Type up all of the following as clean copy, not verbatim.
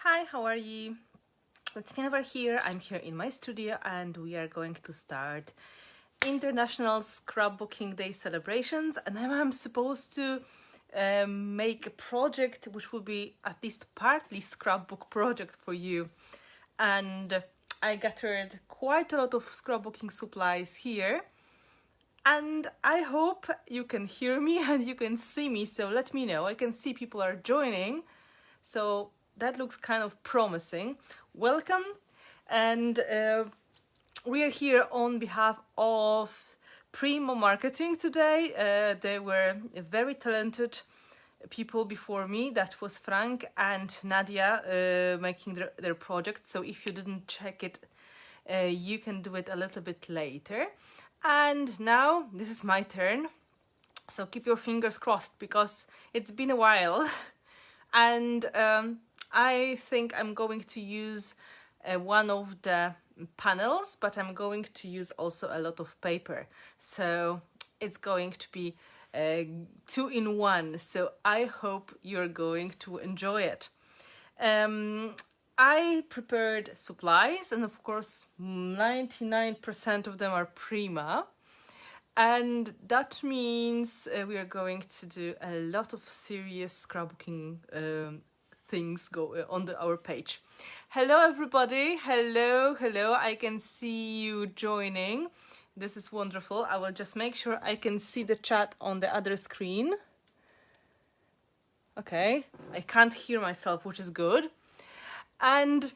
Hi, how are you? It's Finnabair here. I'm here in my studio and we are going to start International Scrapbooking Day celebrations, and I'm supposed to make a project which will be at least partly scrapbook project for you. And I gathered quite a lot of scrapbooking supplies here, and I hope you can hear me and you can see me, so let me know. I can see people are joining, so that looks kind of promising. Welcome, and we are here on behalf of Prima Marketing today. They were very talented people before me. That was Frank and Nadia making their project. So if you didn't check it, you can do it a little bit later. And now this is my turn. So keep your fingers crossed because it's been a while. And I think I'm going to use one of the panels, but I'm going to use also a lot of paper. So it's going to be 2 in 1. So I hope you're going to enjoy it. I prepared supplies, and of course 99% of them are Prima. And that means we are going to do a lot of serious scrapbooking things on our page. Hello everybody, hello, I can see you joining. This is wonderful. I will just make sure I can see the chat on the other screen. Okay, I can't hear myself, which is good. And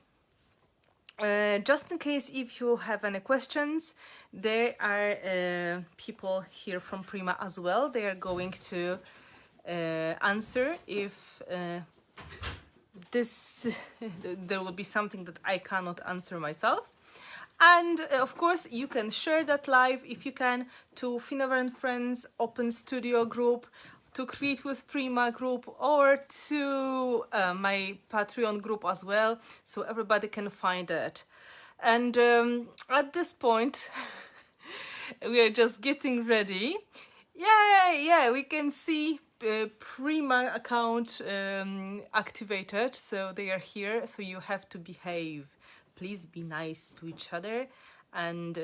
just in case if you have any questions, there are people here from Prima as well. They are going to answer if there will be something that I cannot answer myself. And of course you can share that live if you can to Finnabair and Friends Open Studio group, to Create with Prima group, or to my Patreon group as well, so everybody can find it. And at this point we are just getting ready. Yeah, we can see Prima account activated, so they are here. So you have to behave. Please be nice to each other, and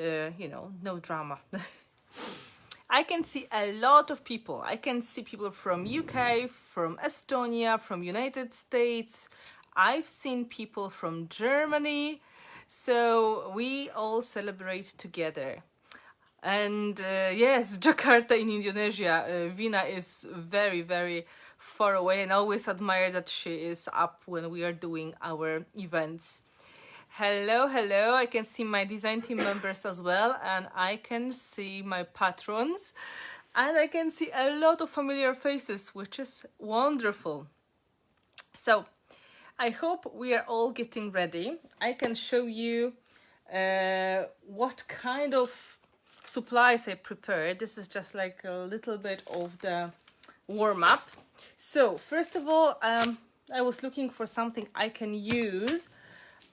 no drama. I can see a lot of people. I can see people from UK, from Estonia, from United States. I've seen people from Germany. So we all celebrate together. And yes, Jakarta in Indonesia. Vina is very, very far away, and I always admire that she is up when we are doing our events. Hello, I can see my design team members as well, and I can see my patrons, and I can see a lot of familiar faces, which is wonderful. So I hope we are all getting ready. I can show you what kind of supplies I prepared. This is just like a little bit of the warm-up. So first of all, I was looking for something I can use,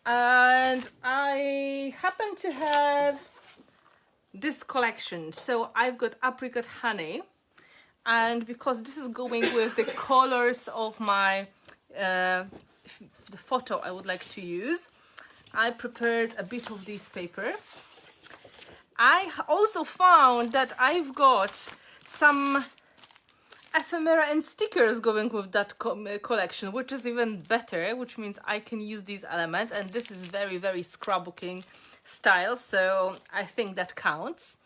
and I happen to have this collection. So I've got apricot honey, and because this is going with the colors of my the photo I would like to use, I prepared a bit of this paper. I also found that I've got some ephemera and stickers going with that collection, which is even better, which means I can use these elements, and this is very, very scrapbooking style, so I think that counts.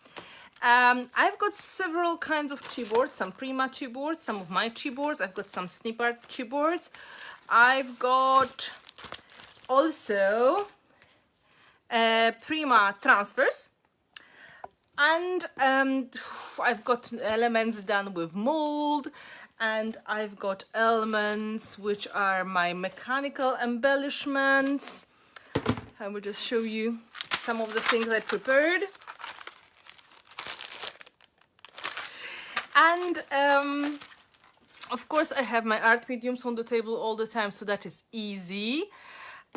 I've got several kinds of chipboards, some Prima chipboards, some of my chipboards. I've got some snip art chipboards. I've got also Prima transfers. And I've got elements done with mold, and I've got elements which are my mechanical embellishments. I will just show you some of the things I prepared. And of course I have my art mediums on the table all the time, so that is easy.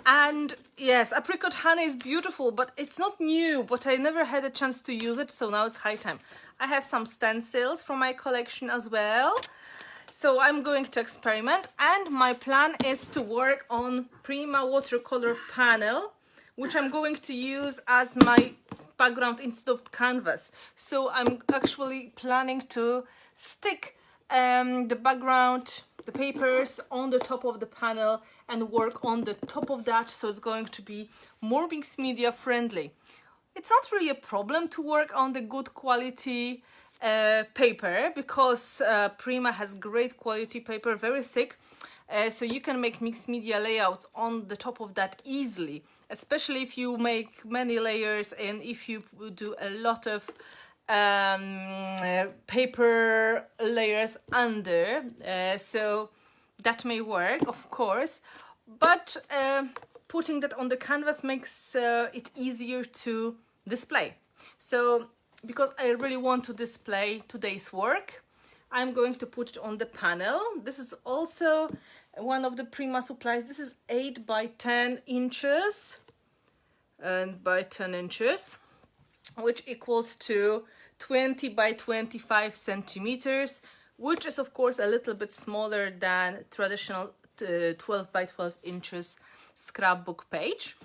And yes, apricot honey is beautiful, but it's not new, but I never had a chance to use it, so now it's high time. I have some stencils from my collection as well. So I'm going to experiment, and my plan is to work on Prima watercolor panel, which I'm going to use as my background instead of canvas. So I'm actually planning to stick the background, the papers on the top of the panel and work on the top of that, so it's going to be more mixed media friendly. It's not really a problem to work on the good quality paper, because Prima has great quality paper, very thick, so you can make mixed media layouts on the top of that easily, especially if you make many layers and if you do a lot of paper layers under, so that may work, of course, but putting that on the canvas makes it easier to display. So because I really want to display today's work, I'm going to put it on the panel. This is also one of the Prima supplies. This is 8 by 10 inches and by 10 inches, which equals to 20 by 25 centimeters, which is of course a little bit smaller than traditional 12 by 12 inches scrapbook page.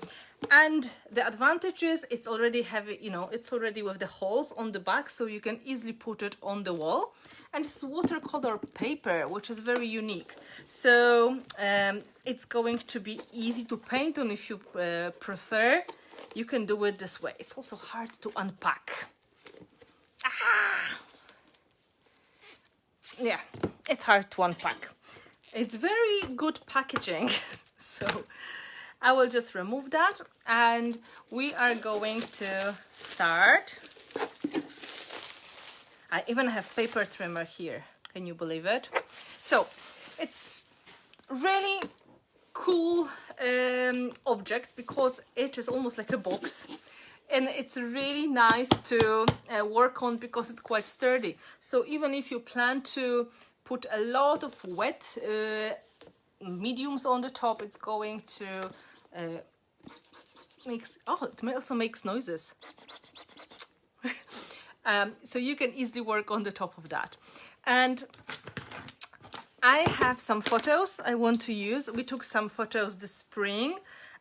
And the advantage is it's already heavy, you know, it's already with the holes on the back, so you can easily put it on the wall. And it's watercolor paper, which is very unique. So it's going to be easy to paint on if you prefer. You can do it this way. It's also hard to unpack. Yeah, it's hard to unpack. It's very good packaging, so I will just remove that, and we are going to start. I even have paper trimmer here. Can you believe it? So it's really cool object because it is almost like a box, and it's really nice to work on because it's quite sturdy. So even if you plan to put a lot of wet mediums on the top, it's going to it also makes noises. So you can easily work on the top of that. And I have some photos I want to use. We took some photos this spring,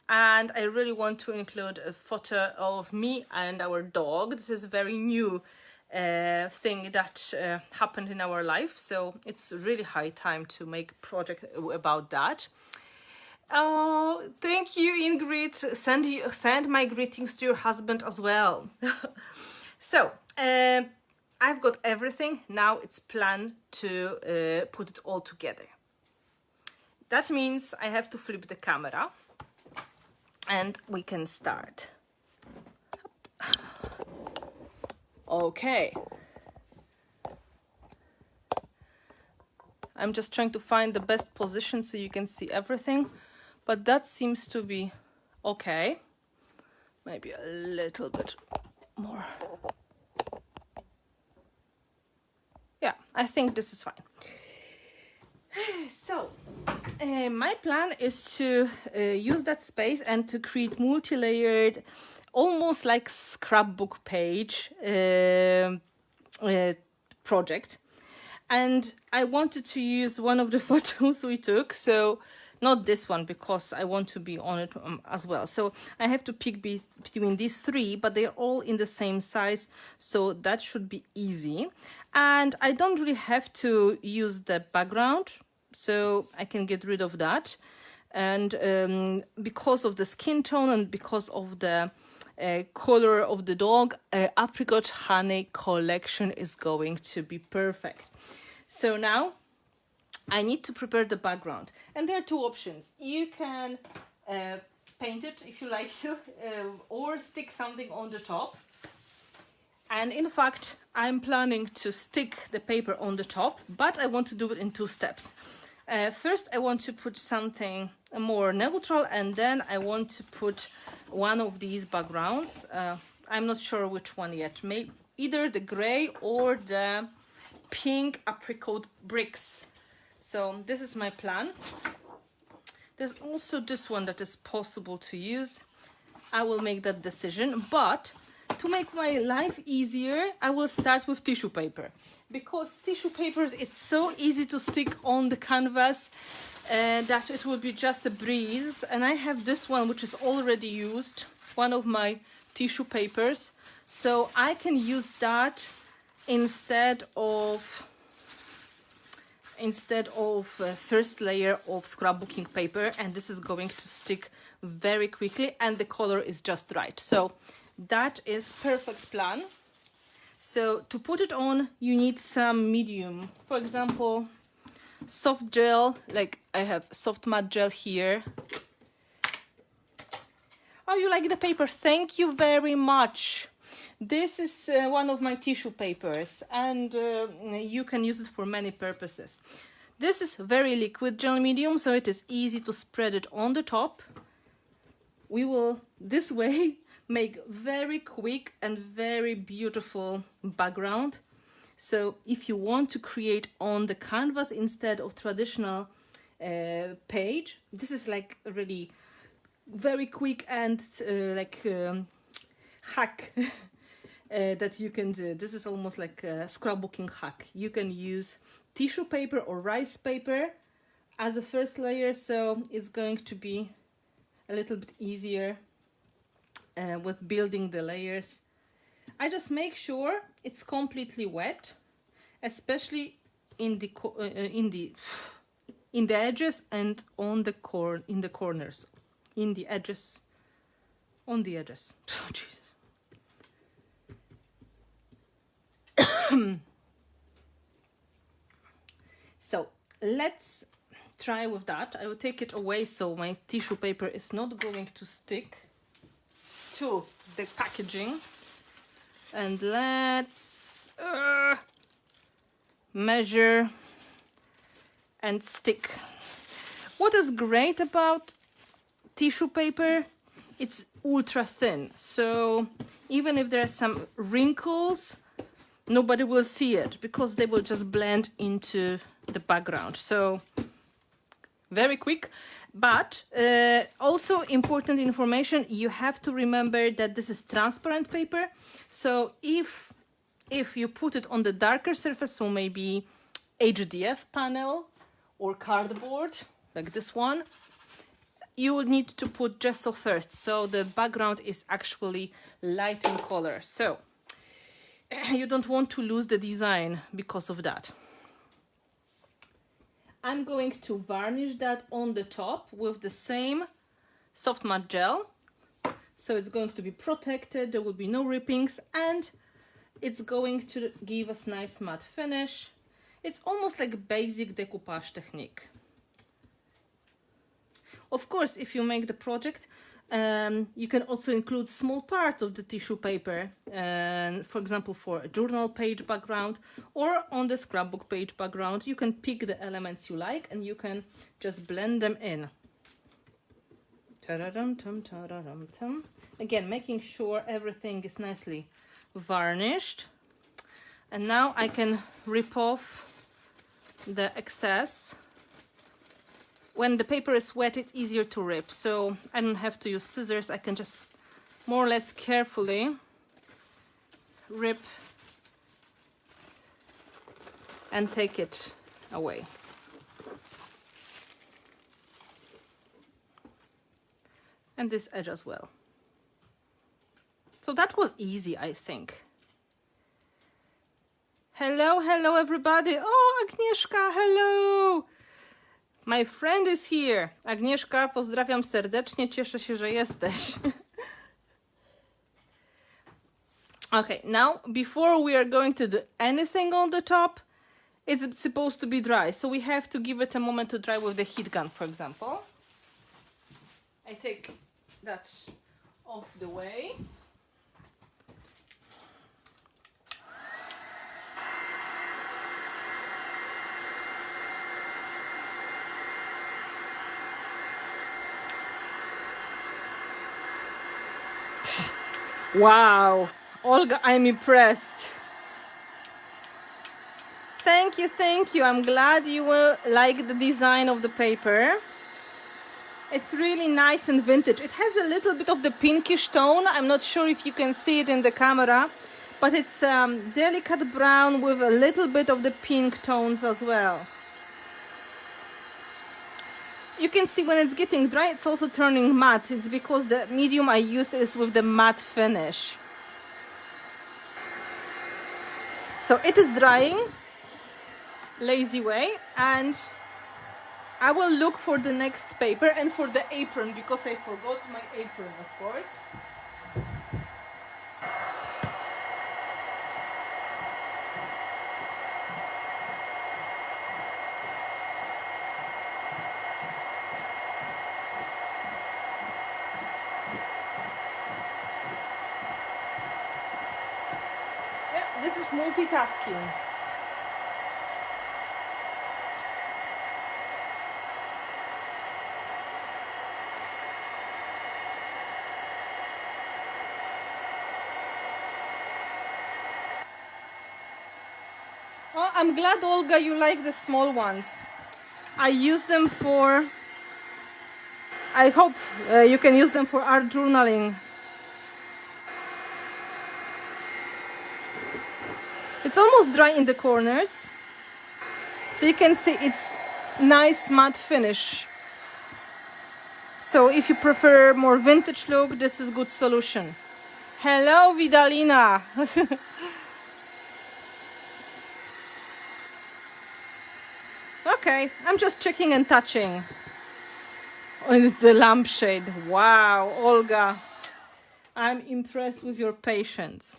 and I really want to include a photo of me and our dog. This is a very new thing that happened in our life, so it's really high time to make a project about that. Oh, thank you, Ingrid. Send my greetings to your husband as well. So I've got everything. Now it's plan to put it all together. That means I have to flip the camera, and we can start. Okay. I'm just trying to find the best position so you can see everything, but that seems to be okay. Maybe a little bit more. Yeah, I think this is fine. So my plan is to use that space and to create multi-layered, almost like scrapbook page project. And I wanted to use one of the photos we took, so not this one because I want to be on it as well. So I have to pick between these three, but they're all in the same size, so that should be easy. And I don't really have to use the background, so I can get rid of that. And because of the skin tone and because of the color of the dog, apricot honey collection is going to be perfect. So now I need to prepare the background, and there are two options. You can paint it if you like to, or stick something on the top. And in fact, I'm planning to stick the paper on the top, but I want to do it in two steps. First, I want to put something more neutral, and then I want to put one of these backgrounds. I'm not sure which one yet. Maybe either the gray or the pink apricot bricks. So this is my plan. There's also this one that is possible to use. I will make that decision, but to make my life easier, I will start with tissue paper, because tissue papers, it's so easy to stick on the canvas that it will be just a breeze. And I have this one which is already used, one of my tissue papers, so I can use that instead of first layer of scrapbooking paper, and this is going to stick very quickly and the color is just right. So that is perfect plan. So to put it on, you need some medium, for example soft gel, like I have soft matte gel here. Oh, you like the paper? Thank you very much. This is one of my tissue papers, and you can use it for many purposes. This is very liquid gel medium, so it is easy to spread it on the top. We will this way make very quick and very beautiful background. So if you want to create on the canvas instead of traditional page, this is like really very quick and hack that you can do. This is almost like a scrapbooking hack. You can use tissue paper or rice paper as a first layer, so it's going to be a little bit easier with building the layers. I just make sure it's completely wet, especially in the edges and on the corners, in the edges, on the edges. Oh, Jesus. So let's try with that. I will take it away so my tissue paper is not going to stick to the packaging. And let's measure and stick. What is great about tissue paper, it's ultra thin, so even if there are some wrinkles, nobody will see it because they will just blend into the background. So very quick. But also important information, you have to remember that this is transparent paper. So if you put it on the darker surface, so maybe HDF panel or cardboard like this one, you will need to put gesso first, so the background is actually light in color. So you don't want to lose the design because of that. I'm going to varnish that on the top with the same soft matte gel. So it's going to be protected, there will be no rippings, and it's going to give us nice matte finish. It's almost like a basic decoupage technique. Of course, if you make the project, you can also include small parts of the tissue paper, for example, for a journal page background or on the scrapbook page background. You can pick the elements you like and you can just blend them in. Again, making sure everything is nicely varnished. And now I can rip off the excess. When the paper is wet, it's easier to rip, so I don't have to use scissors. I can just more or less carefully rip and take it away. And this edge as well. So that was easy, I think. Hello, hello everybody. Oh, Agnieszka, hello. My friend is here. Agnieszka, pozdrawiam serdecznie, cieszę się, że jesteś. Okay, now before we are going to do anything on the top, it's supposed to be dry. So we have to give it a moment to dry with the heat gun, for example. I take that off the way. Wow, Olga, I'm impressed. Thank you, thank you. I'm glad you will like the design of the paper. It's really nice and vintage. It has a little bit of the pinkish tone. I'm not sure if you can see it in the camera, but it's delicate brown with a little bit of the pink tones as well. You can see when it's getting dry, it's also turning matte. It's because the medium I used is with the matte finish. So it is drying, lazy way, and I will look for the next paper and for the apron, because I forgot my apron, of course. Yeah, this is multitasking. Oh, I'm glad, Olga, you like the small ones. I use them for... I hope you can use them for art journaling. It's almost dry in the corners. So you can see it's nice matte finish. So if you prefer more vintage look, this is good solution. Hello, Vidalina. Okay, I'm just checking and touching. Oh, the lampshade. Wow, Olga, I'm impressed with your patience.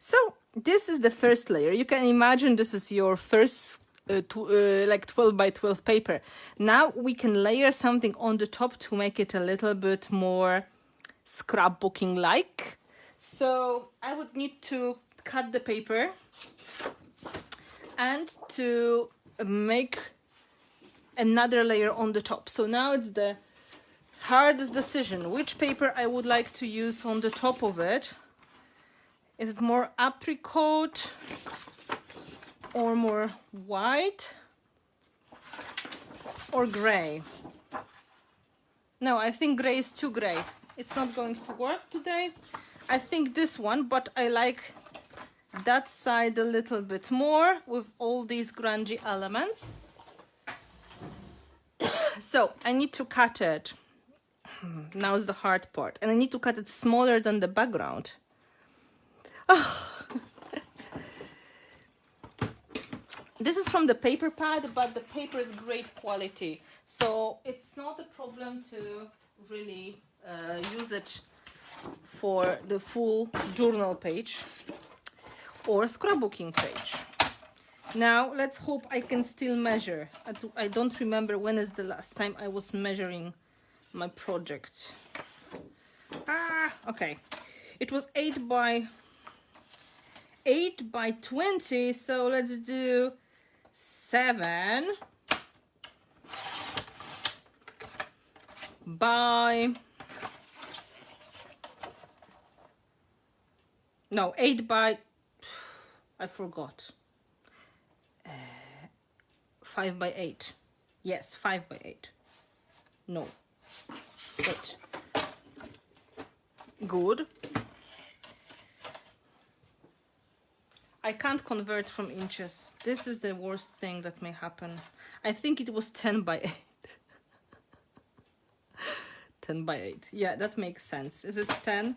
So this is the first layer. You can imagine this is your first like 12 by 12 paper. Now we can layer something on the top to make it a little bit more scrapbooking like. So I would need to cut the paper and to make another layer on the top. So now it's the hardest decision, which paper I would like to use on the top of it. Is it more apricot or more white or gray? No, I think gray is too gray. It's not going to work today. I think this one, but I like that side a little bit more with all these grungy elements. So I need to cut it. Now is the hard part. And I need to cut it smaller than the background. Oh. This is from the paper pad, but the paper is great quality. So it's not a problem to really use it for the full journal page or scrapbooking page. Now let's hope I can still measure. I don't remember when is the last time I was measuring my project. Okay, it was 8 by 20, so let's do 7 by 8 by, I forgot, 5 by 8. Yes, 5 by 8. No, wait. Good. I can't convert from inches. This is the worst thing that may happen. I think it was 10 by 8. 10 by 8. Yeah, that makes sense. Is it 10?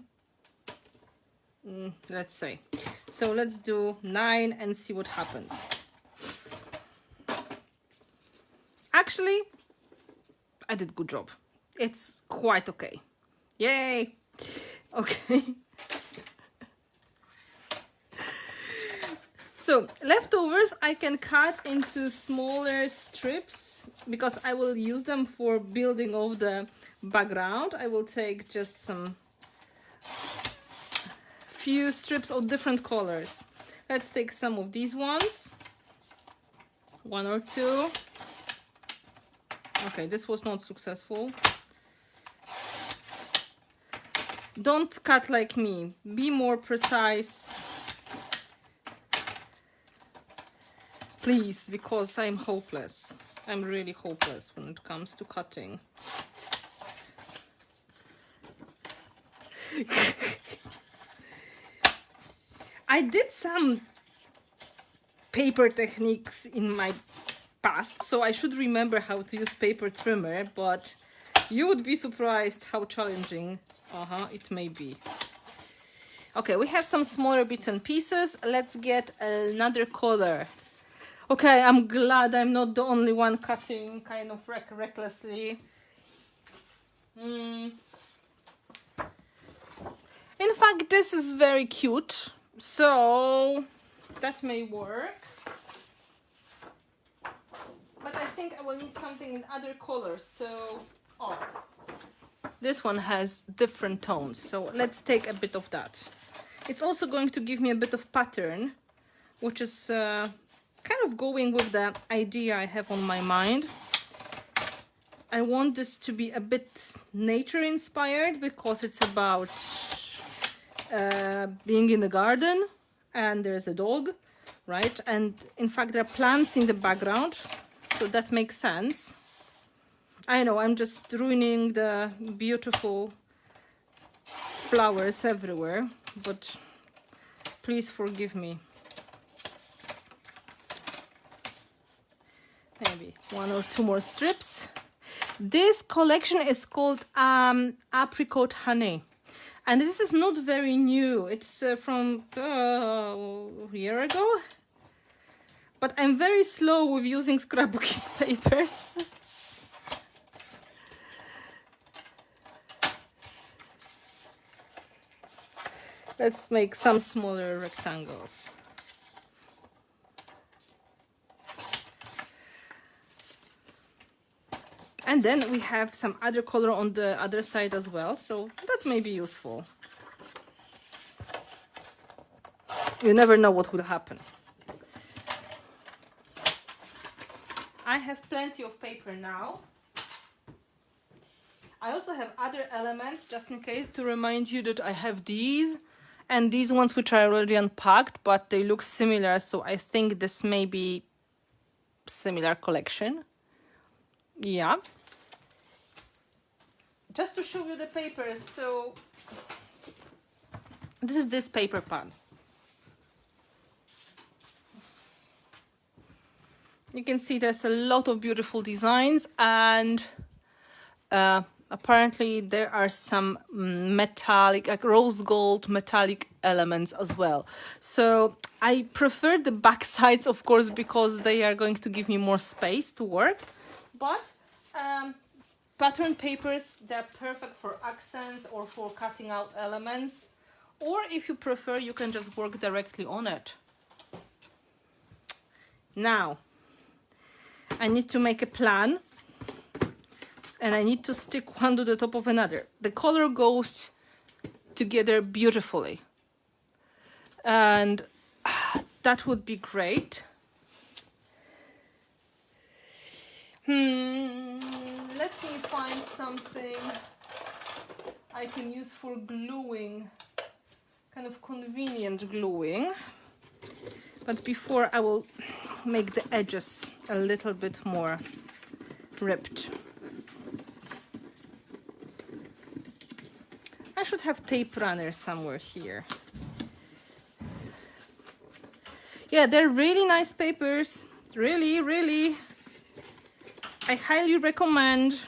Let's say. So let's do 9 and see what happens. Actually, I did good job. It's quite okay. Yay! Okay. So leftovers I can cut into smaller strips because I will use them for building of the background. I will take just some few strips of different colors. Let's take some of these ones. 1 or 2. Okay, this was not successful. Don't cut like me. Be more precise. Please, because I'm hopeless. I'm really hopeless when it comes to cutting. I did some paper techniques in my past, so I should remember how to use paper trimmer, but you would be surprised how challenging it may be. Okay, we have some smaller bits and pieces. Let's get another color. Okay, I'm glad I'm not the only one cutting kind of recklessly. In fact, this is very cute, so that may work. But I think I will need something in other colors, so... Oh, this one has different tones, so let's take a bit of that. It's also going to give me a bit of pattern, which is kind of going with the idea I have on my mind. I want this to be a bit nature inspired because it's about being in the garden and there's a dog, right? And in fact there are plants in the background, so that makes sense. I know I'm just ruining the beautiful flowers everywhere, but please forgive me. Maybe 1 or 2 more strips. This collection is called Apricot Honey, and this is not very new. It's from a year ago, but I'm very slow with using scrapbooking papers. Let's make some smaller rectangles. And then we have some other color on the other side as well, so that may be useful. You never know what will happen. I have plenty of paper now. I also have other elements, just in case, to remind you that I have these and these ones which are already unpacked, but they look similar, so I think this may be similar collection. Yeah. Just to show you the papers, so this is this paper pad. You can see there's a lot of beautiful designs, and apparently there are some metallic, like rose gold metallic elements as well. So I prefer the back sides, of course, because they are going to give me more space to work. But pattern papers, they're perfect for accents or for cutting out elements. Or if you prefer, you can just work directly on it. Now, I need to make a plan. And I need to stick one to the top of another. The color goes together beautifully. And that would be great. Let me find something I can use for gluing. Kind of convenient gluing. But before, I will make the edges a little bit more ripped. I should have tape runner somewhere here. Yeah, they're really nice papers. Really, really. I highly recommend.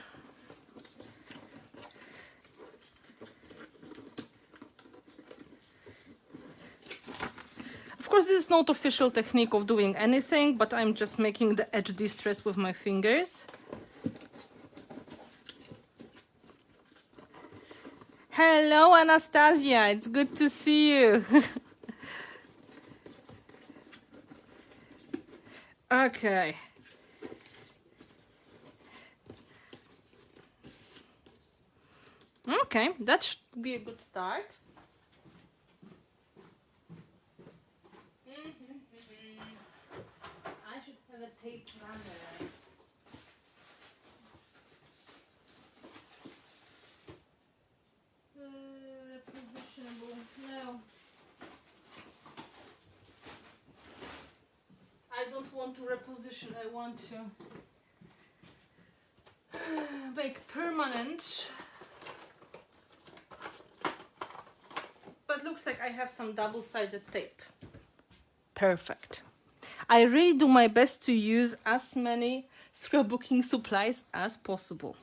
Of course, this is not official technique of doing anything, but I'm just making the edge distress with my fingers. Hello, Anastasia. It's good to see you. Okay. Okay, that should be a good start. I should have a tape runner. Repositionable. No. I don't want to reposition. I want to make permanent. it looks like I have some double-sided tape. Perfect. I really do my best to use as many scrapbooking supplies as possible.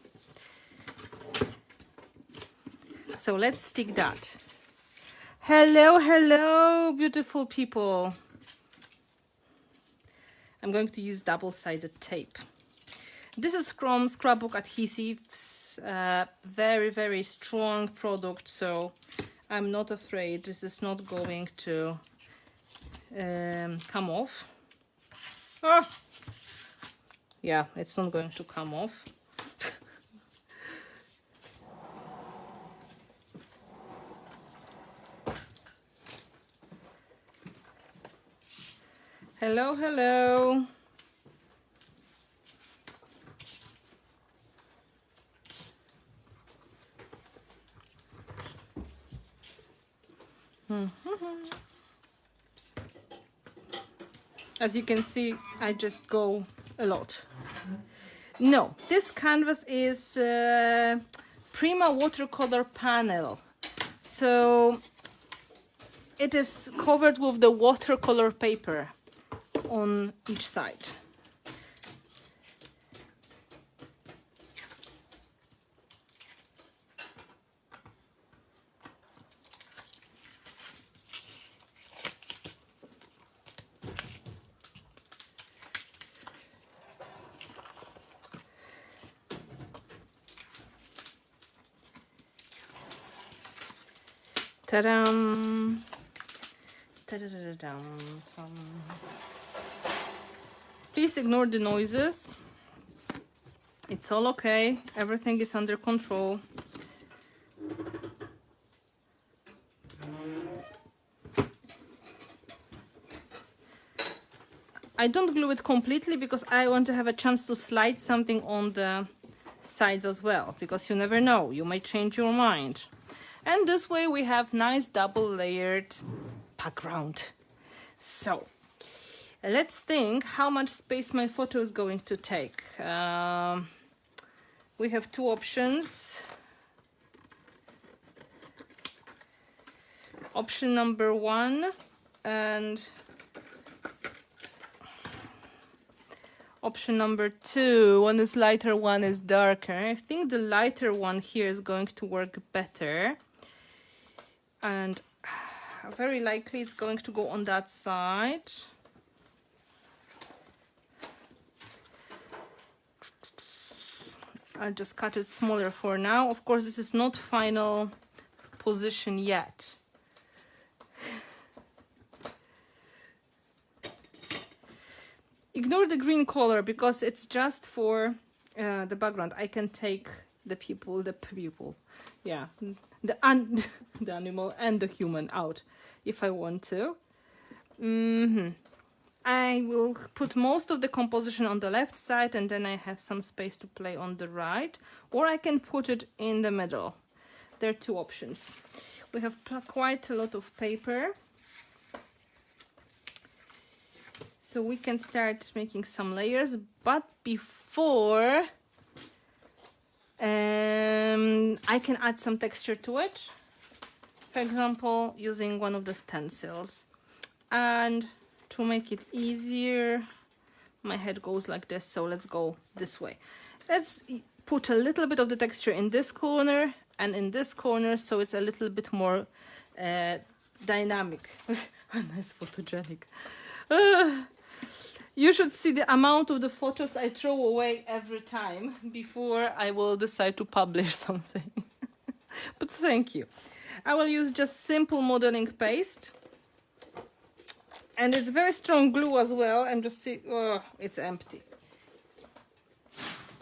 So let's stick that. Hello, hello, beautiful people. I'm going to use double-sided tape. This is from Scrapbook Adhesives, very, very strong product, so I'm not afraid this is not going to come off. Ah! Yeah, it's not going to come off. Hello, hello. As you can see, I just go a lot. No, this canvas is Prima watercolor panel. So it is covered with the watercolor paper on each side. Ta-dam! Ta-da-da-da-dam. Please ignore the noises. It's all okay. Everything is under control. I don't glue it completely because I want to have a chance to slide something on the sides as well, because you never know, you might change your mind. And this way we have nice double layered background. So let's think how much space my photo is going to take. We have two options. Option number 1 and option number 2. One is lighter, one is darker. I think the lighter one here is going to work better. And very likely it's going to go on that side. I'll just cut it smaller for now. Of course, this is not final position yet. Ignore the green color because it's just for the background. I can take the people, yeah, the animal and the human out if I want to. I will put most of the composition on the left side and then I have some space to play on the right, or I can put it in the middle. There are two options. We have quite a lot of paper, so we can start making some layers, but before I can add some texture to it, for example using one of the stencils. And to make it easier, my head goes like this, so let's go this way. Let's put a little bit of the texture in this corner and in this corner, so it's a little bit more dynamic. Nice, photogenic. You should see the amount of the photos I throw away every time before I will decide to publish something. But thank you. I will use just simple modeling paste. And it's very strong glue as well. And just see, oh, it's empty.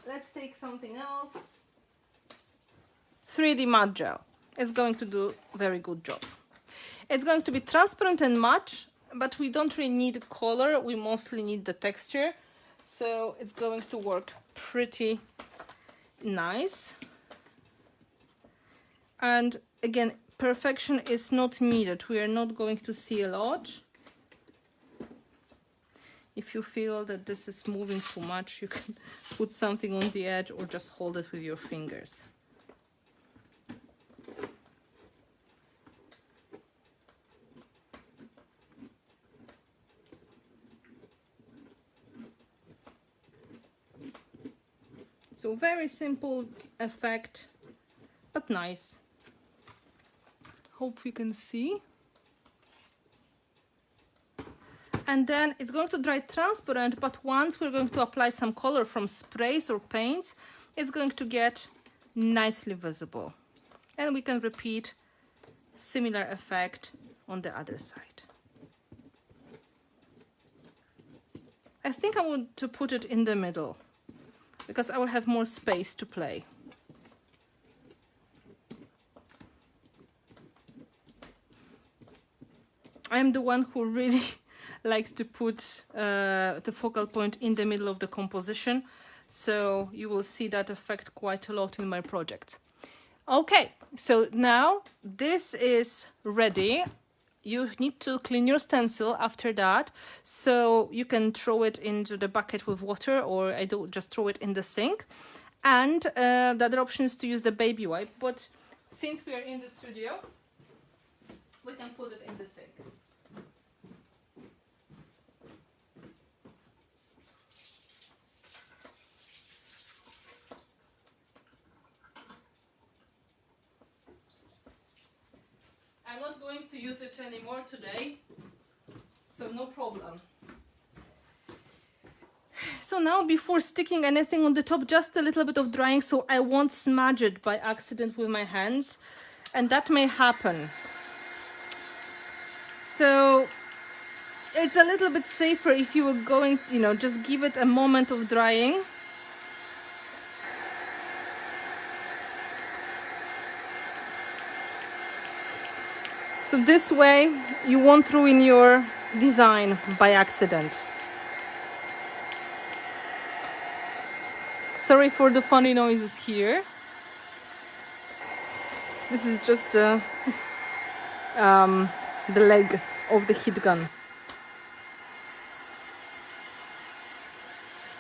Let's take something else. 3D matte gel. It's going to do a very good job. It's going to be transparent and matte, but we don't really need color. We mostly need the texture. So it's going to work pretty nice. And again, perfection is not needed. We are not going to see a lot. If you feel that this is moving too much, you can put something on the edge or just hold it with your fingers. So very simple effect, but nice. Hope you can see. And then it's going to dry transparent, but once we're going to apply some color from sprays or paints, it's going to get nicely visible. And we can repeat similar effect on the other side. I think I want to put it in the middle because I will have more space to play. I'm the one who really likes to put the focal point in the middle of the composition, so you will see that effect quite a lot in my project. Okay, so now this is ready. You need to clean your stencil after that, so you can throw it into the bucket with water, or I do just throw it in the sink. And the other option is to use the baby wipe, but since we are in the studio, we can put it in the sink. I'm not going to use it anymore today, so no problem. So now, before sticking anything on the top, just a little bit of drying so I won't smudge it by accident with my hands, and that may happen. So it's a little bit safer if you were going to, just give it a moment of drying. So this way you won't ruin your design by accident. Sorry for the funny noises here. This is just the leg of the heat gun.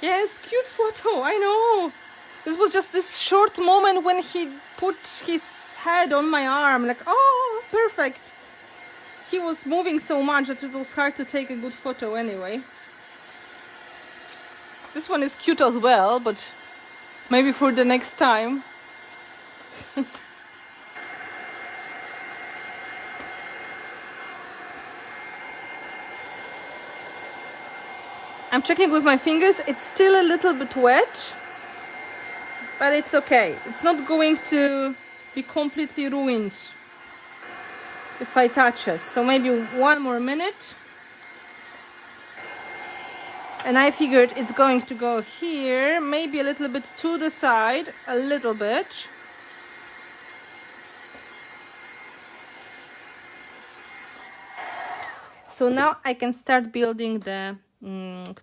Yes, cute photo, I know. This was just this short moment when he put his head on my arm, like, oh, perfect. He was moving so much that it was hard to take a good photo anyway. This one is cute as well, but maybe for the next time. I'm checking with my fingers. It's still a little bit wet, but it's okay. It's not going to be completely ruined if I touch it. So maybe one more minute. And I figured it's going to go here, maybe a little bit to the side, a little bit. So now I can start building the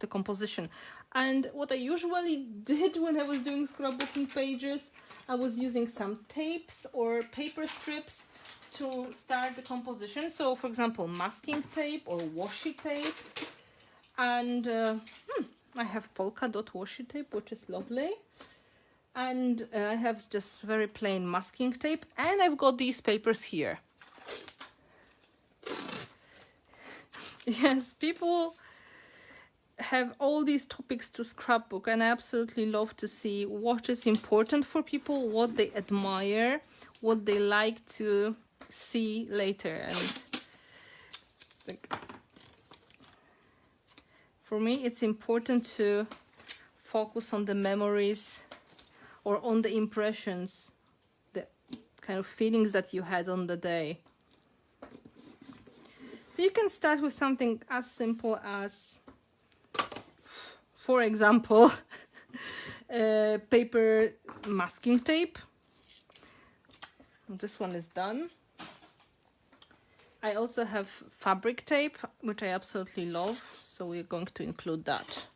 composition. And what I usually did when I was doing scrapbooking pages, I was using some tapes or paper strips to start the composition. So for example, masking tape or washi tape. And I have polka dot washi tape, which is lovely. And I have just very plain masking tape. And I've got these papers here. Yes, people have all these topics to scrapbook, and I absolutely love to see what is important for people, what they admire, what they like to see later. And like, for me, it's important to focus on the memories or on the impressions, the kind of feelings that you had on the day. So you can start with something as simple as, for example, paper masking tape. This one is done. I also have fabric tape, which I absolutely love, so we're going to include that.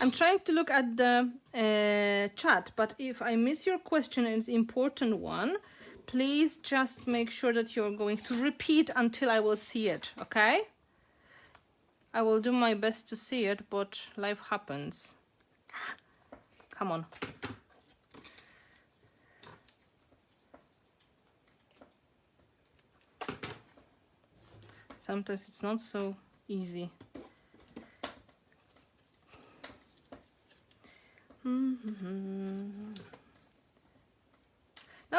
I'm trying to look at the chat, but if I miss your question and it's an important one, please just make sure that you're going to repeat until I will see it, okay? I will do my best to see it, but life happens. Come on. Sometimes it's not so easy. Now's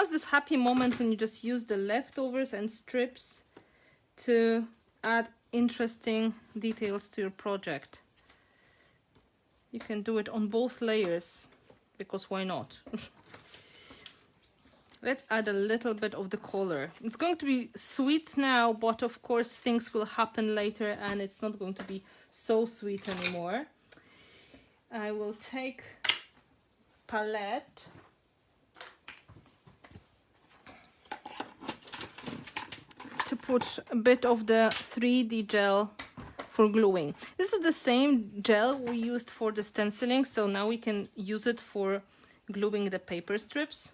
this happy moment when you just use the leftovers and strips to add interesting details to your project. You can do it on both layers, because why not? Let's add a little bit of the color. It's going to be sweet now, but of course things will happen later and it's not going to be so sweet anymore. I will take palette to put a bit of the 3D gel for gluing. This is the same gel we used for the stenciling, so now we can use it for gluing the paper strips.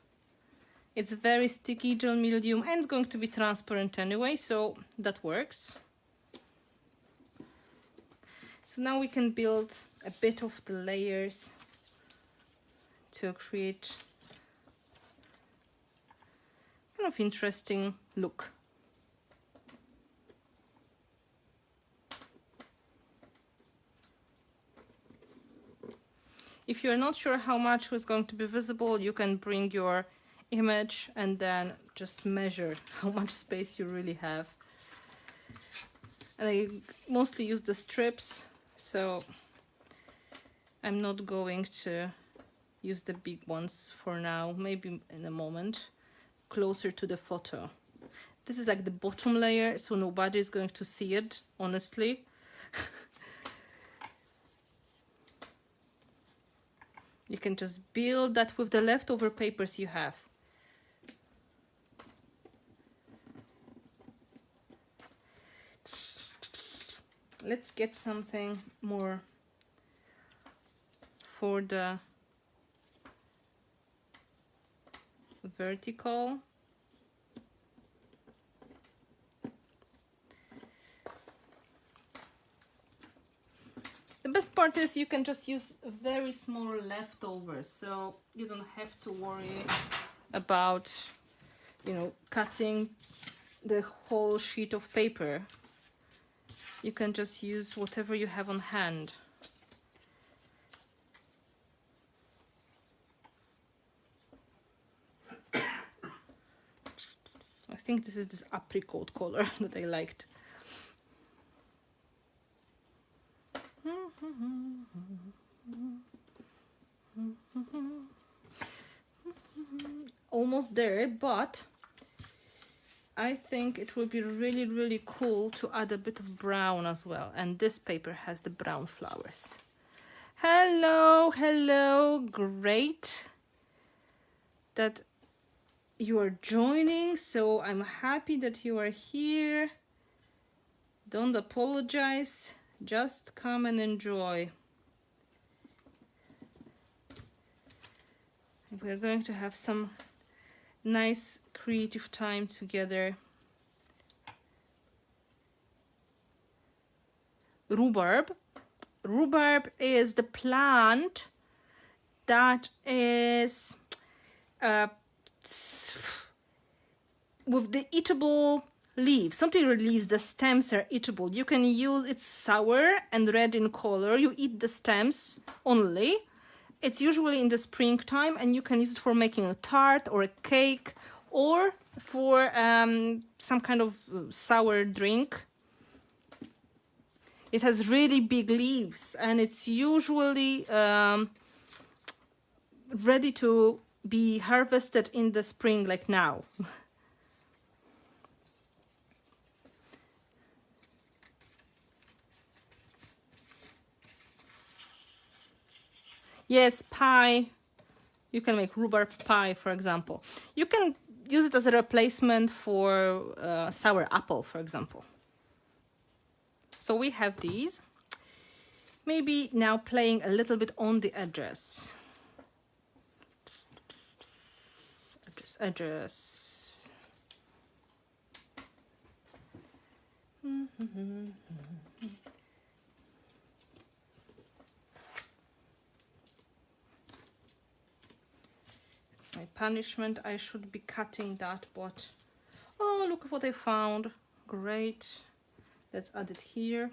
It's very sticky gel medium and it's going to be transparent anyway, so that works. So now we can build a bit of the layers to create kind of interesting look. If you're not sure how much was going to be visible, you can bring your image and then just measure how much space you really have. And I mostly use the strips, so I'm not going to use the big ones for now, maybe in a moment, closer to the photo. This is like the bottom layer, so nobody is going to see it, honestly. You can just build that with the leftover papers you have. Let's get something more for the vertical. The best part is you can just use very small leftovers, so you don't have to worry about, you know, cutting the whole sheet of paper. You can just use whatever you have on hand. I think this is this apricot color that I liked. Almost there, but I think it would be really cool to add a bit of brown as well, and this paper has the brown flowers. Hello, hello, great that you are joining, so I'm happy that you are here. Don't apologize, just come and enjoy. We're going to have some nice creative time together. Rhubarb. Rhubarb is the plant that is with the eatable leaves, not the leaves, the stems are eatable. You can use, it's sour and red in color. You eat the stems only. It's usually in the springtime, and you can use it for making a tart or a cake or for some kind of sour drink. It has really big leaves, and it's usually ready to be harvested in the spring, like now. Yes, pie. You can make rhubarb pie, for example. You can use it as a replacement for sour apple, for example. So we have these. Maybe now playing a little bit on the edges. Edges. It's my punishment. I should be cutting that, but oh, look at what I found. Great. Let's add it here.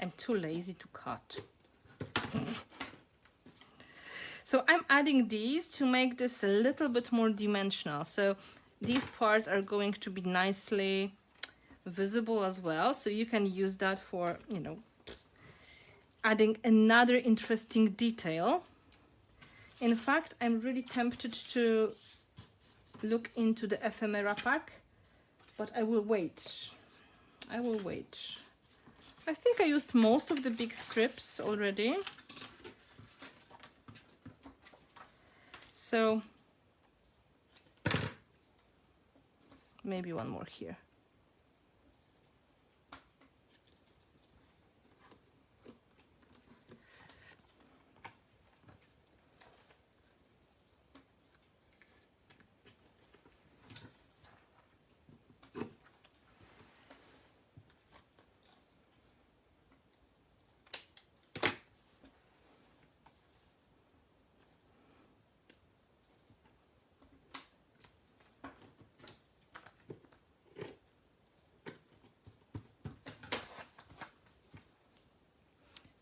I'm too lazy to cut. So I'm adding these to make this a little bit more dimensional. So these parts are going to be nicely visible as well. So you can use that for, you know, adding another interesting detail. In fact, I'm really tempted to look into the ephemera pack, but I will wait. I will wait. I think I used most of the big strips already. So maybe one more here.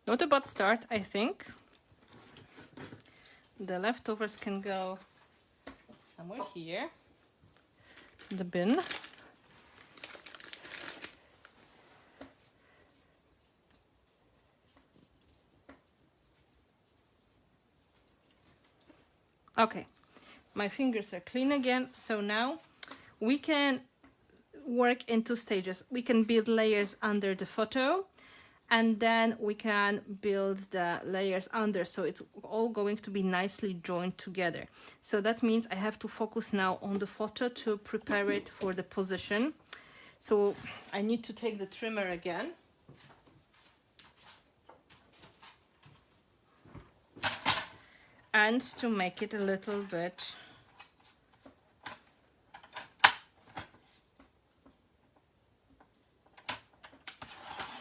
Not a bad start, I think. The leftovers can go somewhere here, the bin. Okay, my fingers are clean again. So now we can work in 2 stages. We can build layers under the photo, and then we can build the layers under, so it's all going to be nicely joined together. So that means I have to focus now on the photo to prepare it for the position. So I need to take the trimmer again. And to make it a little bit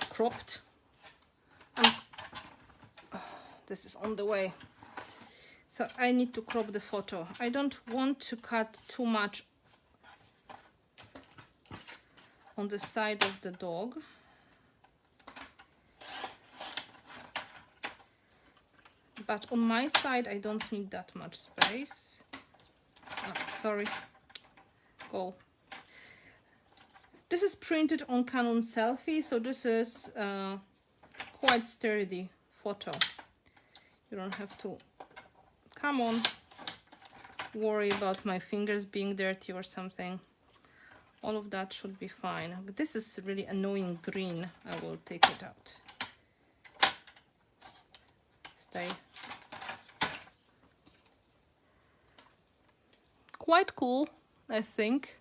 cropped. This is on the way. So I need to crop the photo. I don't want to cut too much on the side of the dog. But on my side, I don't need that much space. Oh, sorry. Go. This is printed on Canon Selfie, so this is quite sturdy photo. You don't have to, come on, worry about my fingers being dirty or something. All of that should be fine. But this is really annoying green. I will take it out. Stay. Quite cool, I think.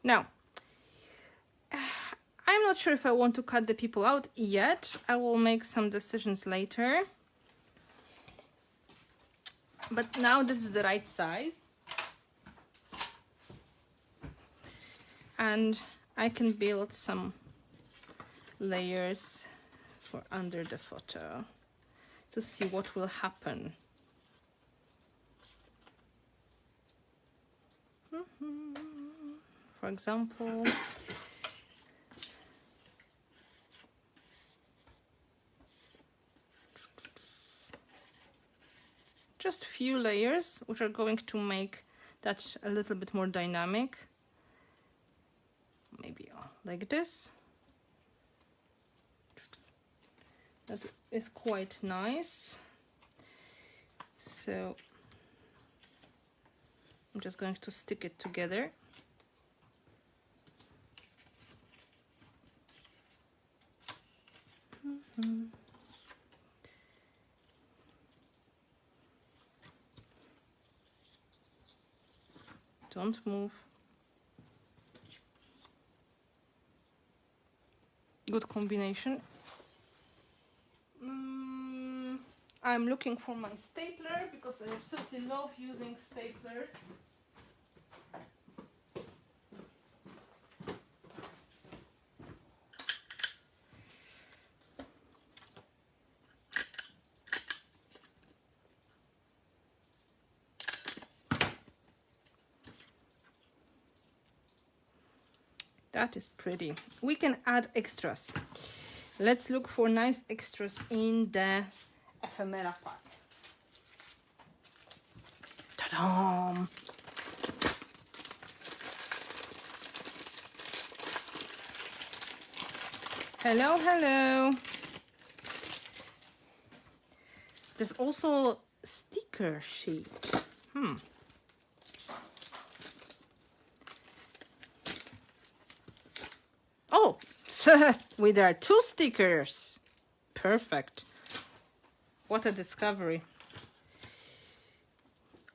Now, I'm not sure if I want to cut the people out yet. I will make some decisions later. But now this is the right size. And I can build some layers for under the photo to see what will happen. For example, just few layers which are going to make that a little bit more dynamic. Maybe like this. That is quite nice. So I'm just going to stick it together. Don't move. Good combination. I'm looking for my stapler because I absolutely love using staplers. That is pretty. We can add extras. Let's look for nice extras in the ephemera pack. Ta-da! Hello, hello. There's also sticker sheet. Oh, with our 2 stickers. Perfect. What a discovery.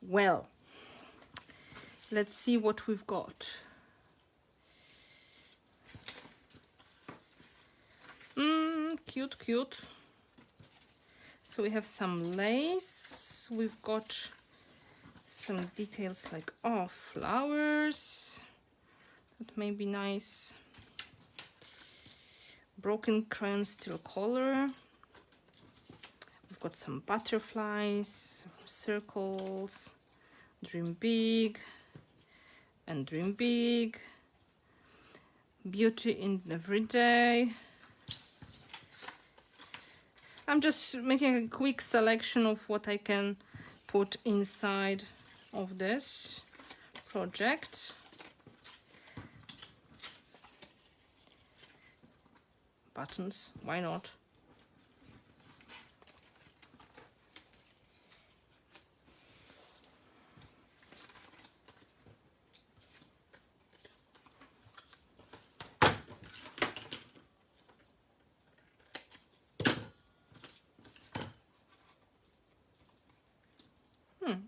Well, let's see what we've got. Cute, cute. So we have some lace. We've got some details like, oh, flowers. That may be nice. Broken crayon steel color. We've got some butterflies, circles, dream big and dream big. Beauty in everyday. I'm just making a quick selection of what I can put inside of this project. Buttons, why not?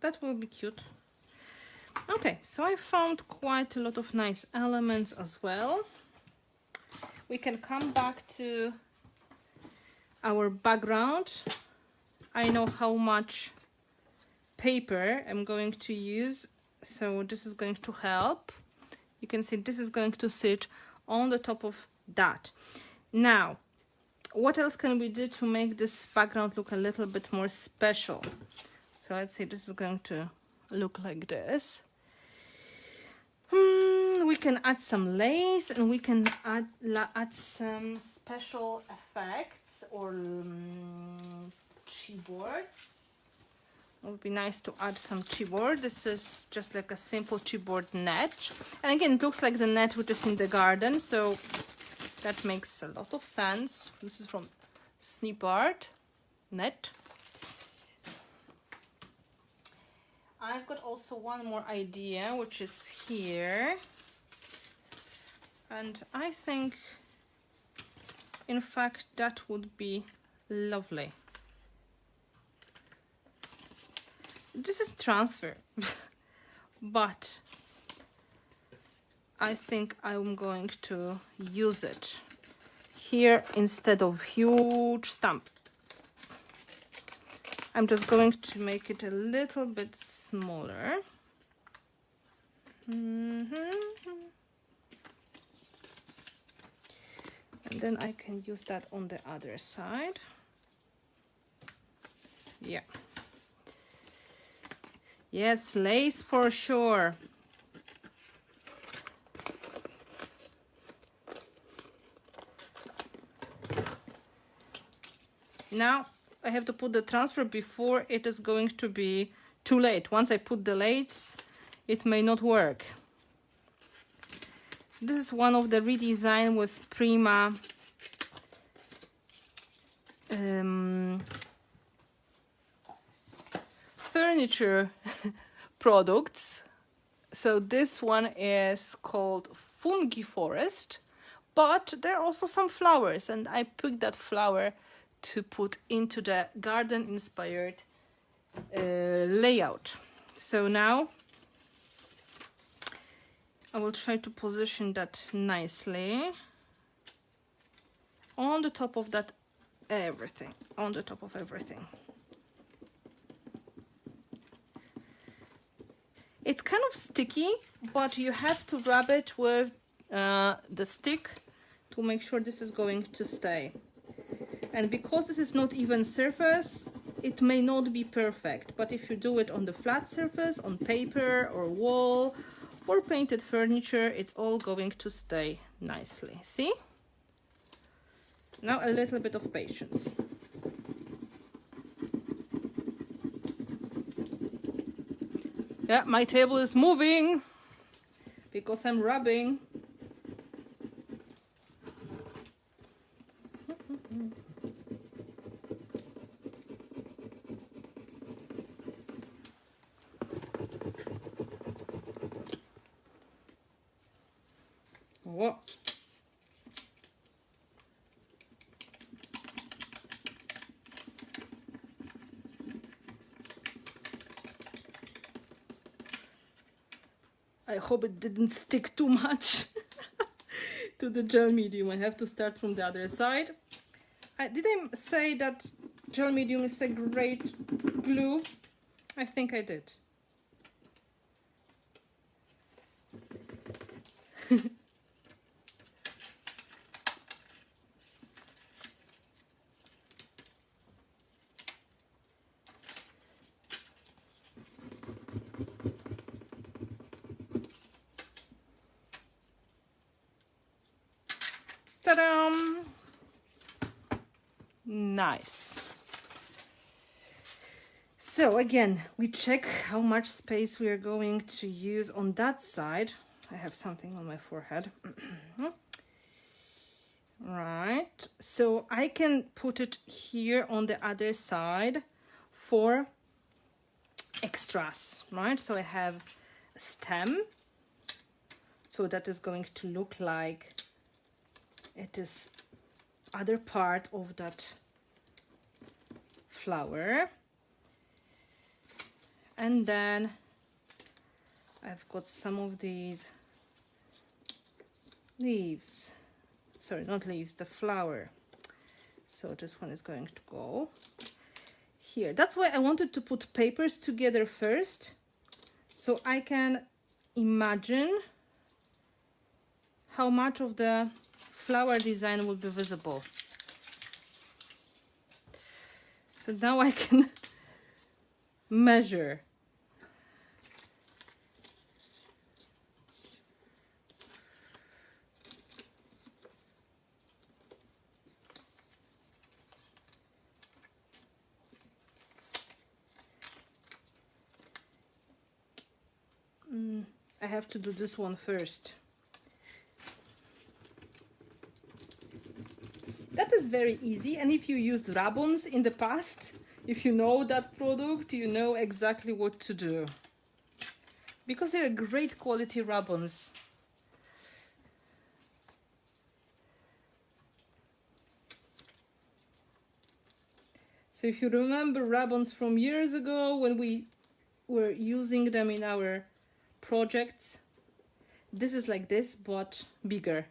That will be cute. Okay, so I found quite a lot of nice elements as well. We can come back to our background. I know how much paper I'm going to use, so this is going to help. You can see this is going to sit on the top of that. Now, what else can we do to make this background look a little bit more special? So let's say this is going to look like this. We can add some lace, and we can add some special effects or chipboards. It would be nice to add some chipboard. This is just like a simple chipboard net. And again, it looks like the net which is in the garden, so that makes a lot of sense. This is from Snipart net. I've got also one more idea, which is here. And I think, in fact, that would be lovely. This is transfer, but I think I'm going to use it here instead of huge stamp. I'm just going to make it a little bit smaller. And then I can use that on the other side. Yeah. Yes, lace for sure. Now I have to put the transfer before it is going to be too late. Once I put the lace, it may not work. So this is one of the redesign with Prima furniture products. So this one is called Fungi Forest, but there are also some flowers, and I picked that flower to put into the garden inspired layout. So now I will try to position that nicely on the top of that everything, on the top of everything. It's kind of sticky, but you have to rub it with the stick to make sure this is going to stay. And because this is not even surface, it may not be perfect. But if you do it on the flat surface, on paper or wall For painted furniture, it's all going to stay nicely. See? Now a little bit of patience. Yeah, my table is moving because I'm rubbing. Whoa. I hope it didn't stick too much to the gel medium. I have to start from the other side. Did I say that gel medium is a great glue? I think I did. Ta-da! Nice. So again, we check how much space we are going to use on that side. I have something on my forehead. Right, so I can put it here on the other side for extras, right? So I have a stem, so that is going to look like it is other part of that flower. And then I've got some of these leaves. Sorry, not leaves, the flower. So this one is going to go here. That's why I wanted to put papers together first, so I can imagine how much of the flower design will be visible. So now I can measure. I have to do this one first. That is very easy, and if you used ribbons in the past, if you know that product, you know exactly what to do. Because they're great quality ribbons. So if you remember ribbons from years ago when we were using them in our projects, this is like this, but bigger.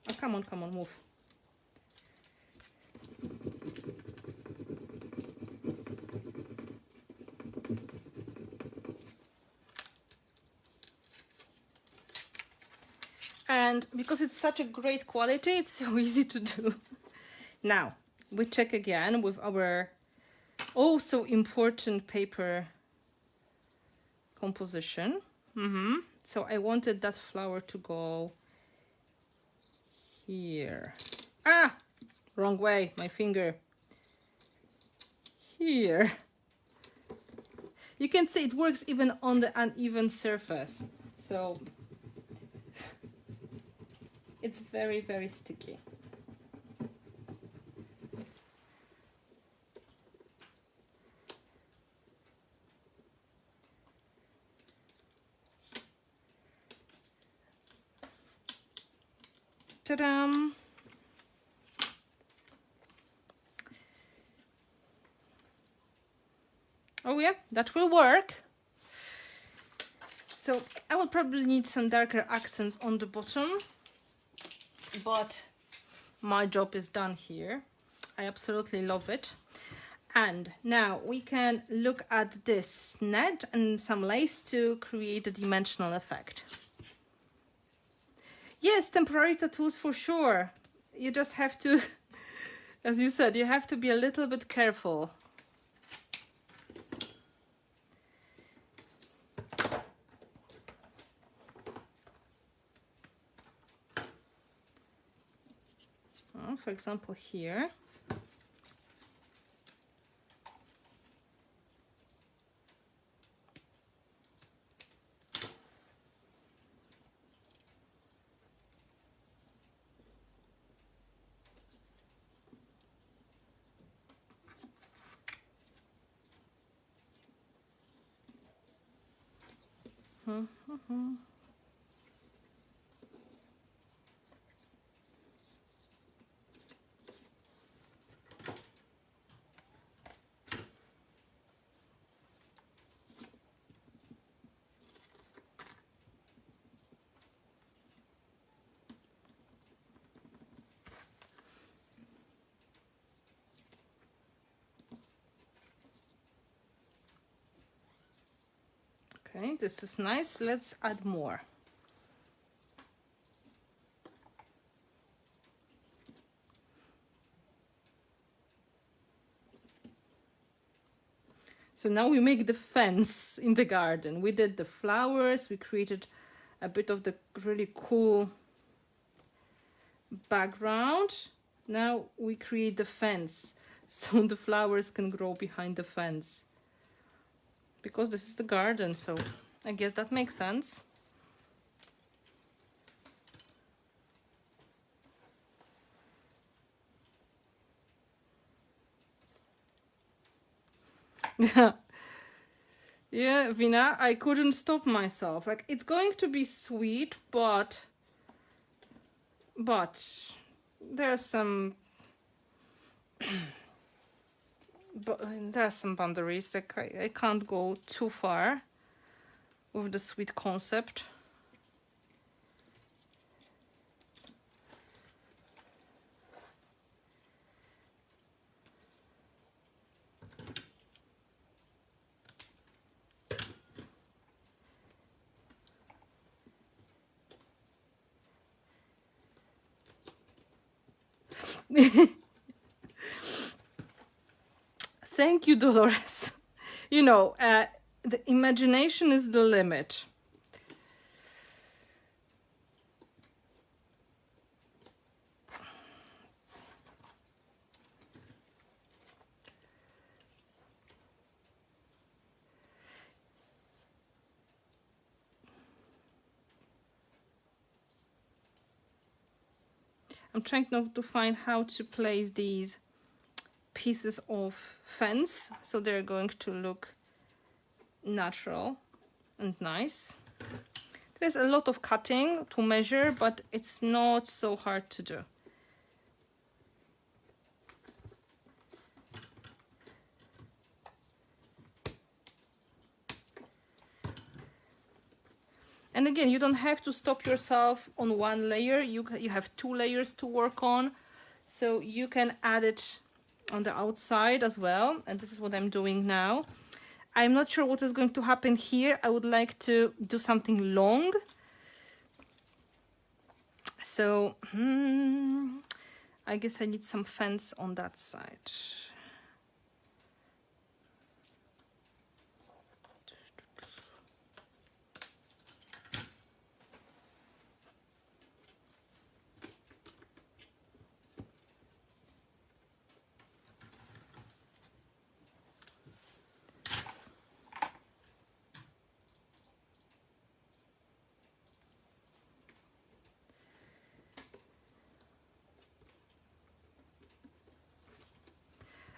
Oh, come on, move. And because it's such a great quality, it's so easy to do. Now, we check again with our also important paper composition. So I wanted that flower to go here. Ah, wrong way, my finger. Here. You can see it works even on the uneven surface. So it's very, very sticky. Ta-da! Oh yeah, that will work. So I will probably need some darker accents on the bottom, but my job is done here. I absolutely love it. And now we can look at this net and some lace to create a dimensional effect. Yes, temporary tattoos for sure. You just have to, as you said, you have to be a little bit careful. for example, here. Okay, this is nice. Let's add more. So now we make the fence in the garden. We did the flowers, we created a bit of the really cool background. Now we create the fence so the flowers can grow behind the fence. Because this is the garden, so I guess that makes sense. Yeah, Vina, I couldn't stop myself. Like, it's going to be sweet, but there's some but there are some boundaries. Like, I can't go too far with the sweet concept. Thank you, Dolores. You know, the imagination is the limit. I'm trying now to find how to place these pieces of fence so they're going to look natural and nice. There's a lot of cutting to measure, but it's not so hard to do. And again, you don't have to stop yourself on one layer. You have 2 layers to work on, so you can add it on the outside as well. And this is what I'm doing now. I'm not sure what is going to happen here. I would like to do something long. So I guess I need some fence on that side.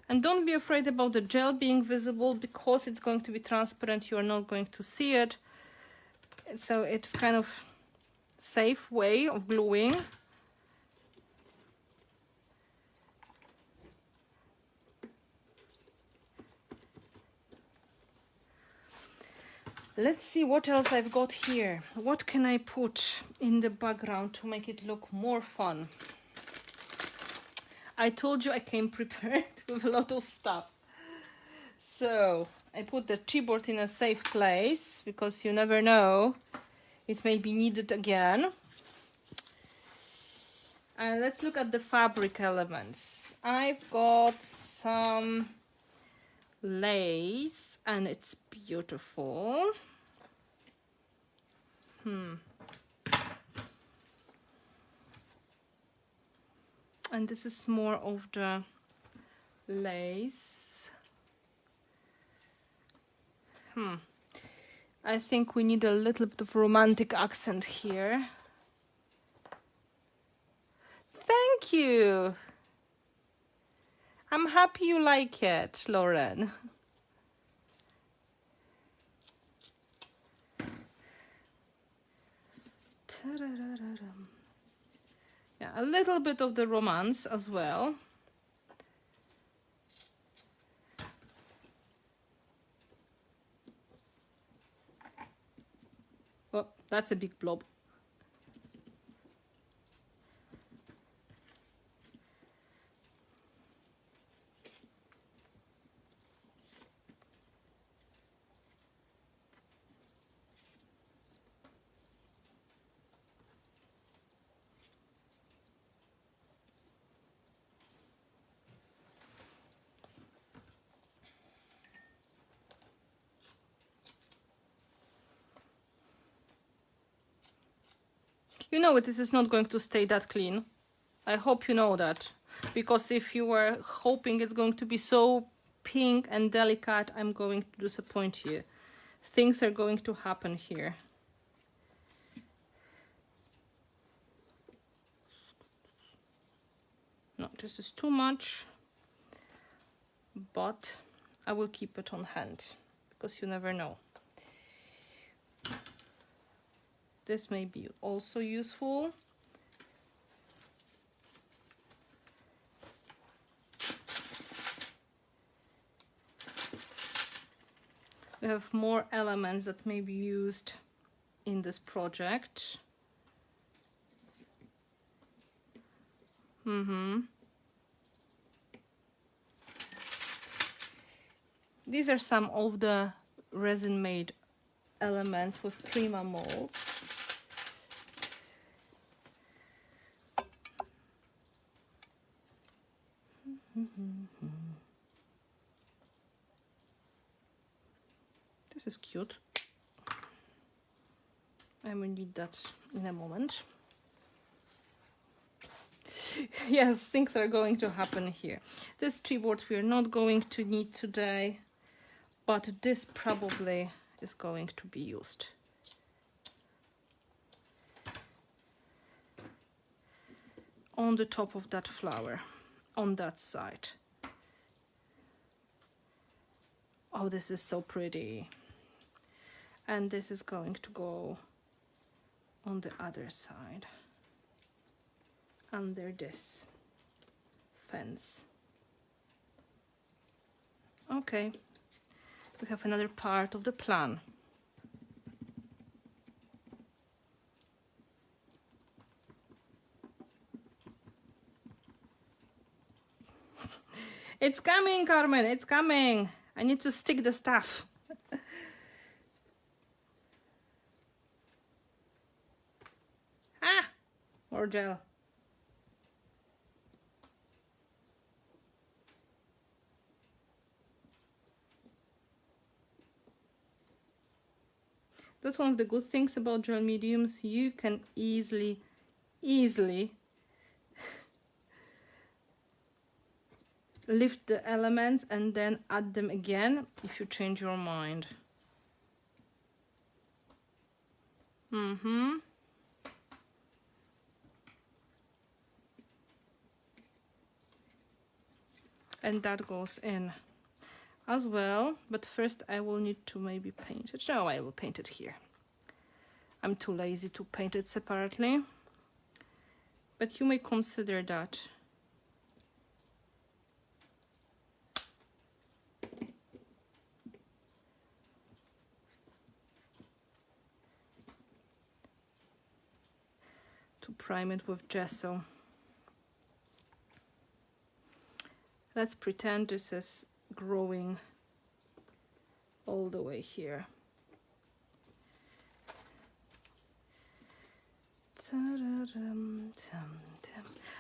And don't be afraid about the gel being visible, because it's going to be transparent. You're not going to see it. So it's kind of safe way of gluing. Let's see what else I've got here. What can I put in the background to make it look more fun? I told you I came prepared with a lot of stuff. So I put the keyboard in a safe place, because you never know, it may be needed again. And let's look at the fabric elements. I've got some lace and it's beautiful. And this is more of the lace. I think we need a little bit of romantic accent here. Thank you. I'm happy you like it, Lauren. Yeah, a little bit of the romance as well. Oh, that's a big blob. You know this is not going to stay that clean. I hope you know that. Because if you were hoping it's going to be so pink and delicate, I'm going to disappoint you. Things are going to happen here. No, this is too much. But I will keep it on hand. Because you never know. This may be also useful. We have more elements that may be used in this project. These are some of the resin-made elements with Prima molds. This is cute. I will need that in a moment. Yes, things are going to happen here. This chipboard we are not going to need today, but this probably is going to be used. On the top of that flower, on that side. Oh, this is so pretty. And this is going to go on the other side, under this fence. Okay, we have another part of the plan. It's coming, Carmen, it's coming. I need to stick the stuff. More gel. That's one of the good things about gel mediums. You can easily lift the elements and then add them again if you change your mind. And that goes in as well, but first I will need to maybe paint it. No, I will paint it here. I'm too lazy to paint it separately, but you may consider that. To prime it with gesso. Let's pretend this is growing all the way here.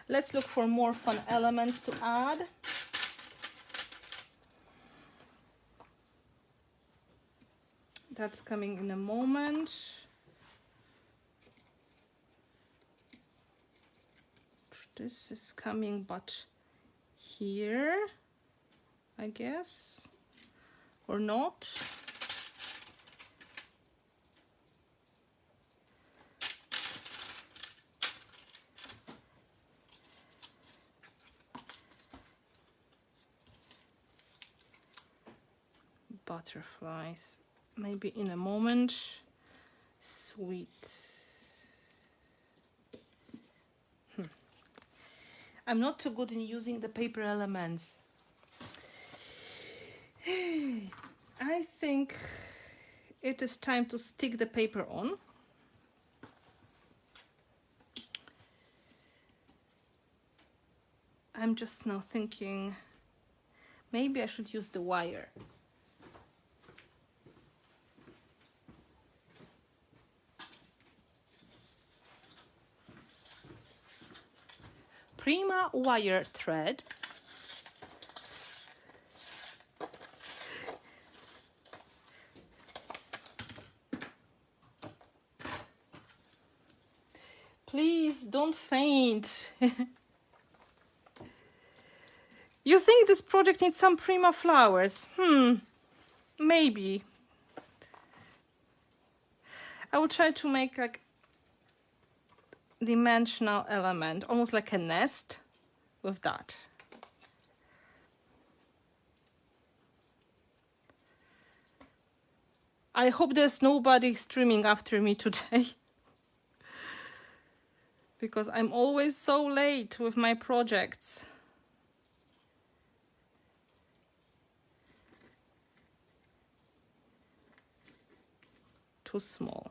Let's look for more fun elements to add. That's coming in a moment. this is coming, but here, I guess, or not. Butterflies, maybe in a moment. Sweet. I'm not too good in using the paper elements. I think it is time to stick the paper on. I'm just now thinking maybe I should use the wire. Prima wire thread. Please don't faint. You think this project needs some Prima flowers? Maybe. I will try to make like dimensional element, almost like a nest with that. I hope there's nobody streaming after me today. Because I'm always so late with my projects. Too small.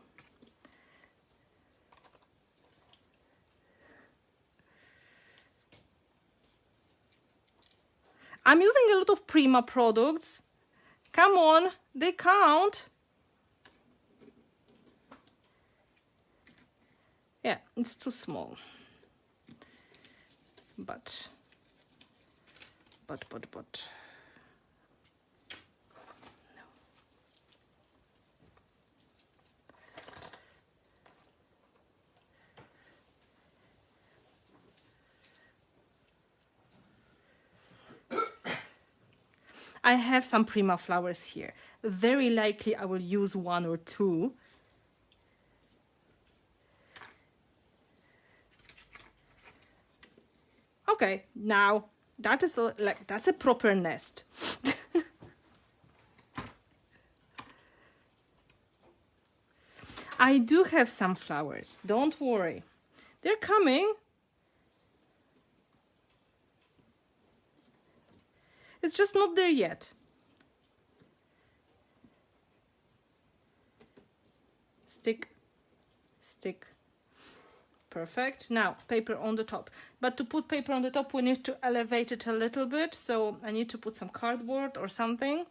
I'm using a lot of Prima products. Come on, they count. Yeah, it's too small. But. No. I have some Prima flowers here. Very likely I will use one or two. Okay, now that is that's a proper nest. I do have some flowers, don't worry. They're coming. It's just not there yet. Stick. Perfect. Now, paper on the top. But to put paper on the top, we need to elevate it a little bit. So I need to put some cardboard or something.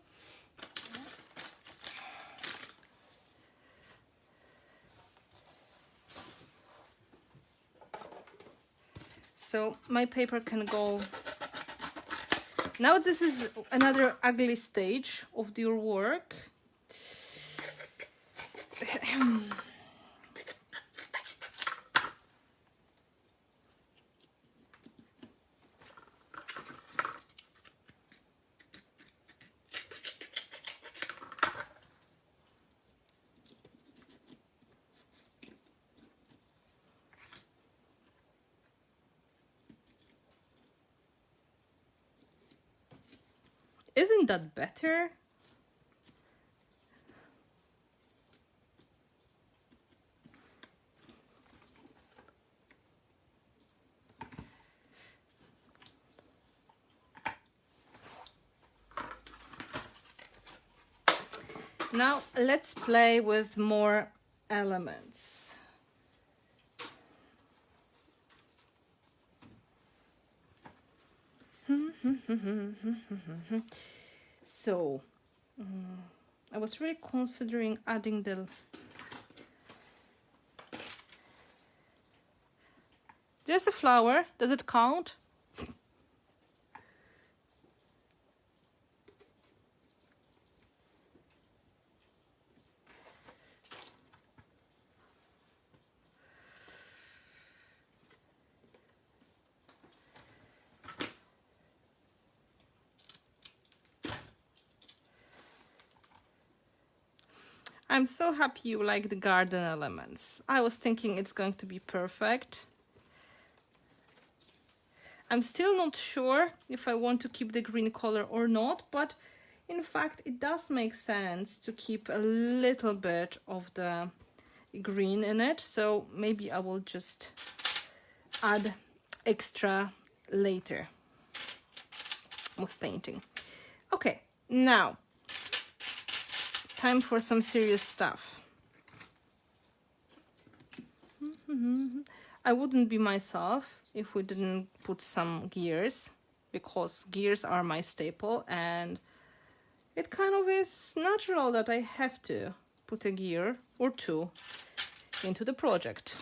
So my paper can go. Now this is another ugly stage of your work. Isn't that better? Now let's play with more elements. So I was really considering adding the there's a flower. Does it count? I'm so happy you like the garden elements. I was thinking it's going to be perfect. I'm still not sure if I want to keep the green color or not, but in fact it does make sense to keep a little bit of the green in it, so maybe I will just add extra later with painting. Okay, now time for some serious stuff. I wouldn't be myself if we didn't put some gears, because gears are my staple, and it kind of is natural that I have to put a gear or two into the project.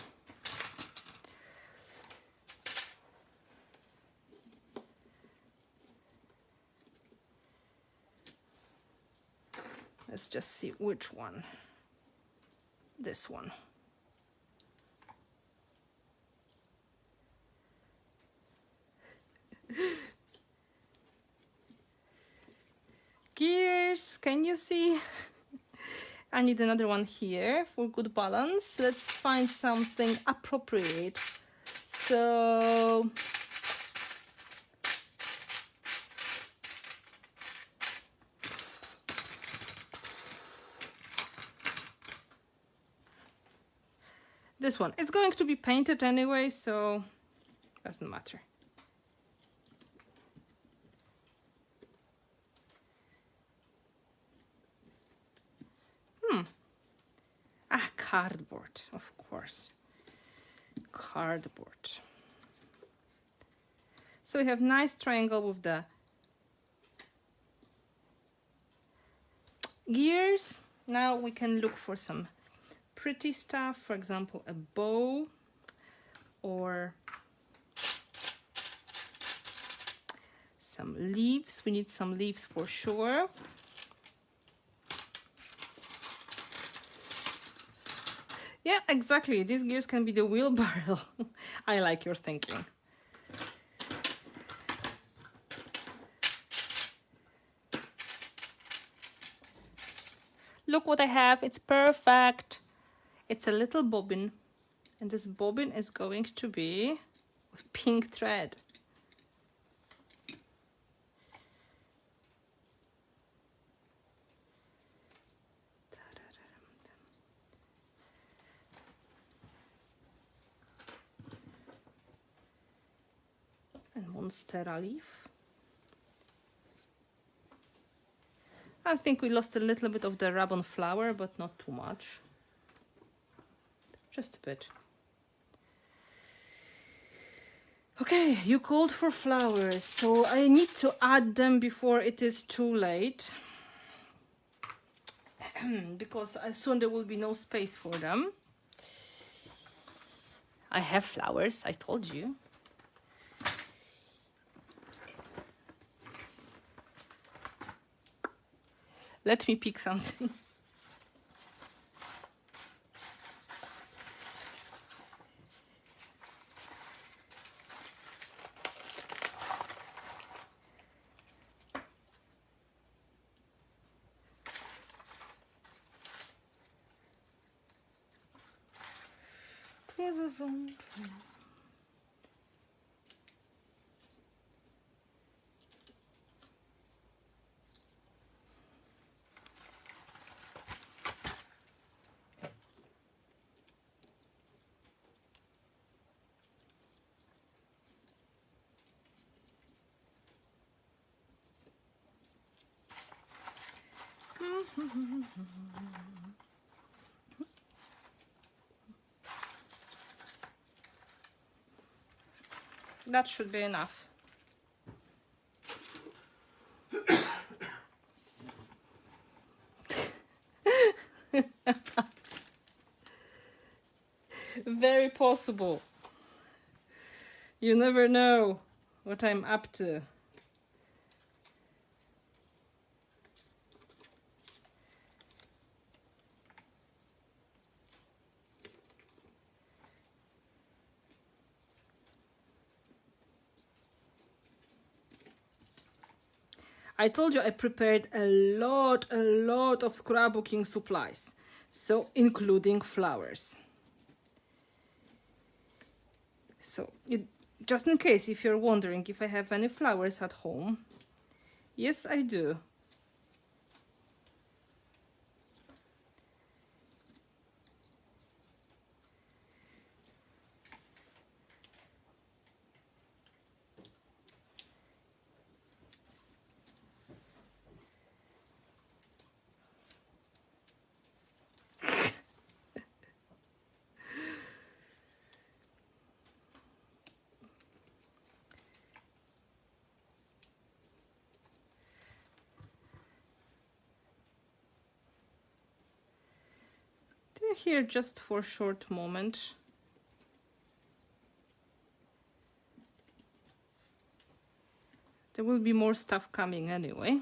Let's just see which one. This one. Gears, can you see? I need another one here for good balance. Let's find something appropriate. So this one, it's going to be painted anyway, so doesn't matter. Cardboard, of course. Cardboard. So we have nice triangle with the gears. Now we can look for some pretty stuff, for example, a bow or some leaves. We need some leaves for sure. Yeah, exactly. These gears can be the wheelbarrow. I like your thinking. Look what I have. It's perfect. It's a little bobbin. And this bobbin is going to be with pink thread. Monstera leaf. I think we lost a little bit of the ribbon flower, but not too much. Just a bit. Okay, you called for flowers, so I need to add them before it is too late. Because soon there will be no space for them. I have flowers, I told you. Let me pick something. That should be enough. Very possible. You never know what I'm up to. I told you I prepared a lot of scrapbooking supplies. So including flowers. So just in case if you're wondering if I have any flowers at home, yes, I do. They're here just for a short moment. There will be more stuff coming anyway.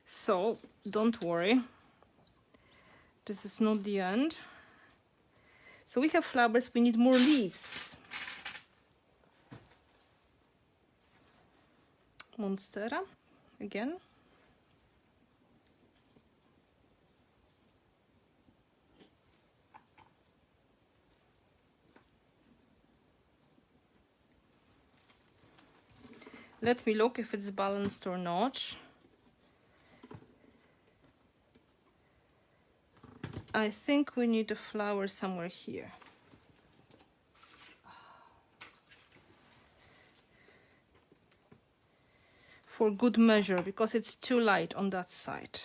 So don't worry. This is not the end. So we have flowers, we need more leaves. Monstera again. Let me look if it's balanced or not. I think we need a flower somewhere here. For good measure, because it's too light on that side.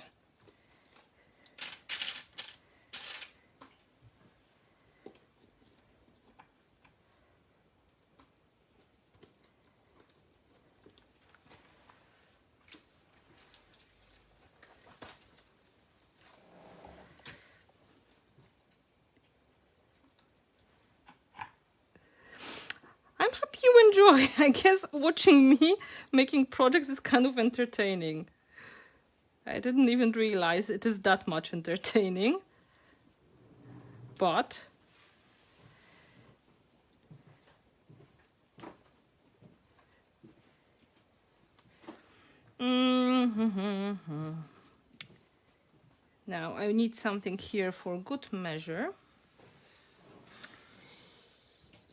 I'm happy you enjoy. I guess watching me making projects is kind of entertaining. I didn't even realize it is that much entertaining. But now I need something here for good measure.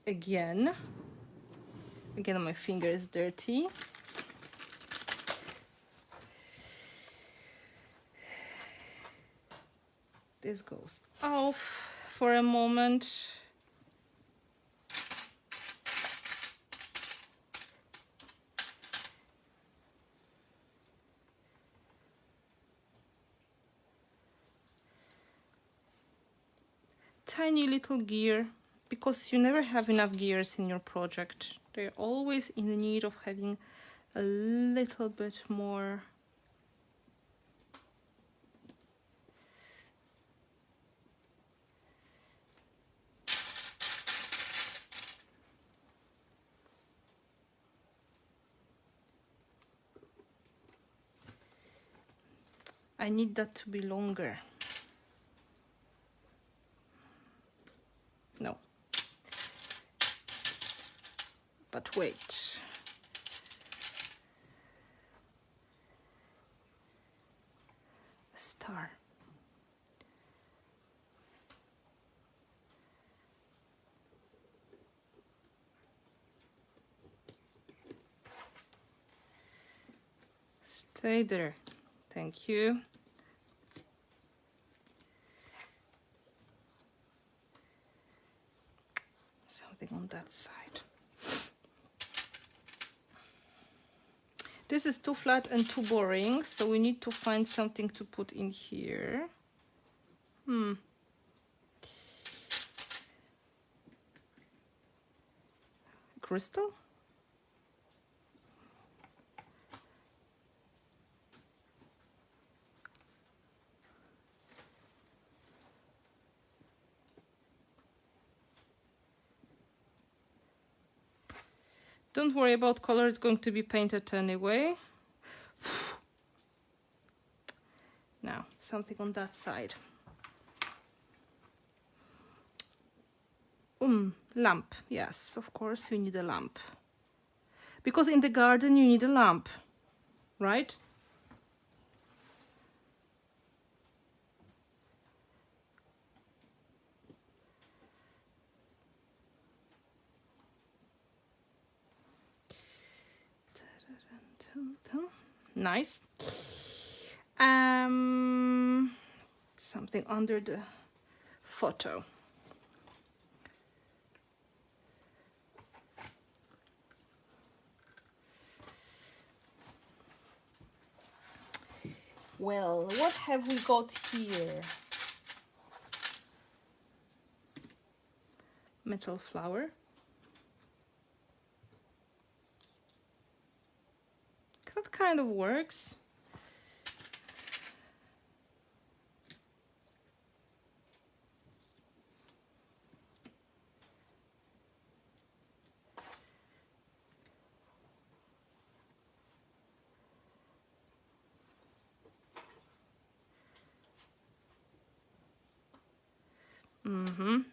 Again, my finger is dirty. This goes off for a moment. Tiny little gear, because you never have enough gears in your project. They're always in the need of having a little bit more. I need that to be longer. No. But wait. A star. Stay there. Thank you. Something on that side. This is too flat and too boring, so we need to find something to put in here. Crystal? Don't worry about color, it's going to be painted anyway. Now, something on that side. Lamp. Yes, of course you need a lamp. Because in the garden you need a lamp, right? Nice. Something under the photo. Well, what have we got here? Metal flower. That kind of works.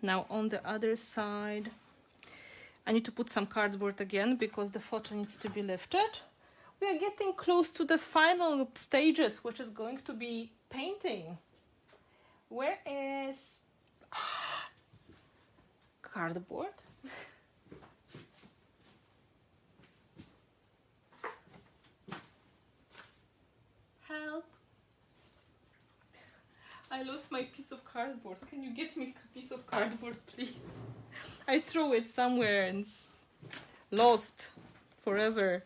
Now on the other side, I need to put some cardboard again because the photo needs to be lifted. We are getting close to the final stages, which is going to be painting. Where is cardboard? Help! I lost my piece of cardboard. Can you get me a piece of cardboard, please? I threw it somewhere and it's lost forever.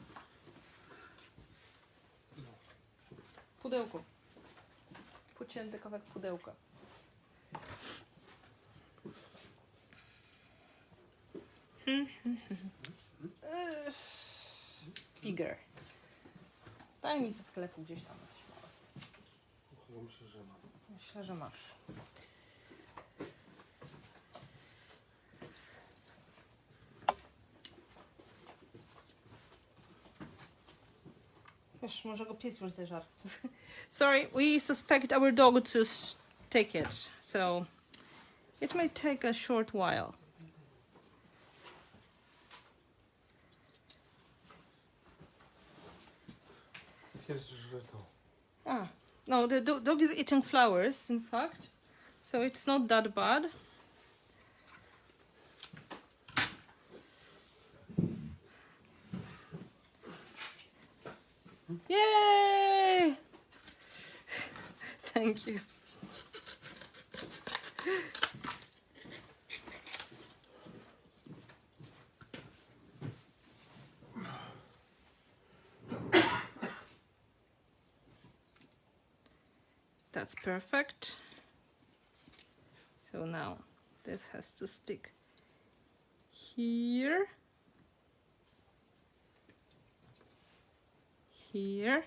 Pudełko. Pocięty kawałek pudełka. Bigger. Daj mi ze sklepu gdzieś tam. Myślę, że mam. Myślę, że masz. Wiesz, może go pies już zeżarł. Sorry, we suspect our dog to take it, so it may take a short while. Pies żre to. No, the dog is eating flowers, in fact, so it's not that bad. Yay! Thank you. That's perfect. So now this has to stick here, here,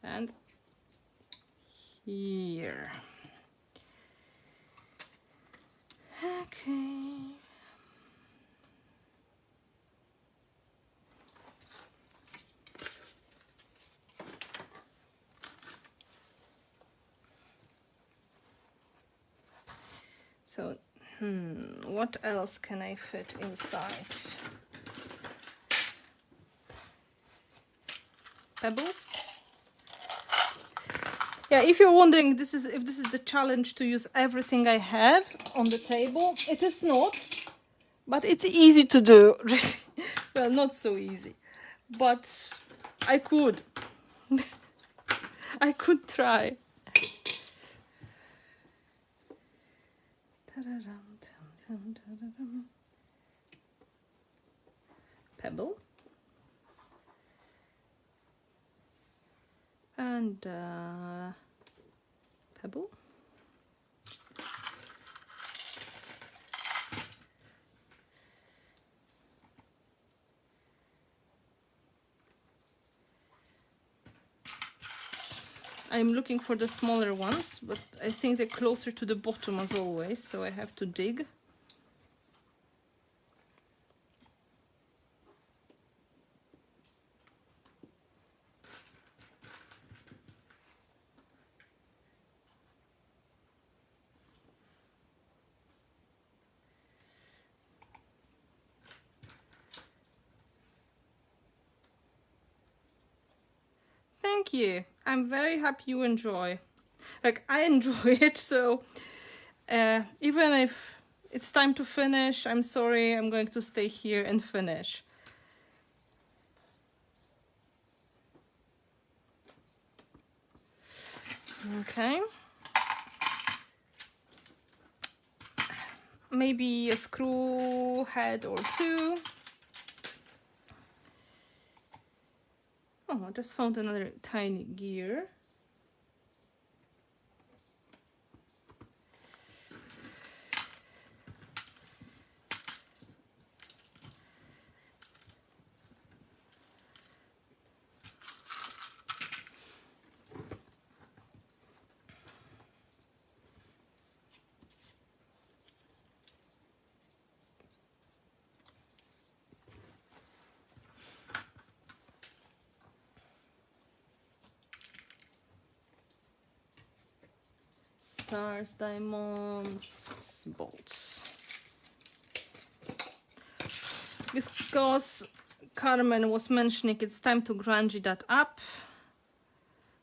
and here. Okay. So, what else can I fit inside? Pebbles? Yeah, if you're wondering if this is the challenge to use everything I have on the table, it is not, but it's easy to do. Well, not so easy, but I could. I could try. Pebble and pebble. I'm looking for the smaller ones, but I think they're closer to the bottom as always, so I have to dig. Thank you. I'm very happy you enjoy. Like, I enjoy it, so even if it's time to finish, I'm sorry, I'm going to stay here and finish. Okay. Maybe a screw head or two. Oh, I just found another tiny gear. Stars, diamonds, bolts. Because Carmen was mentioning it's time to grunge that up.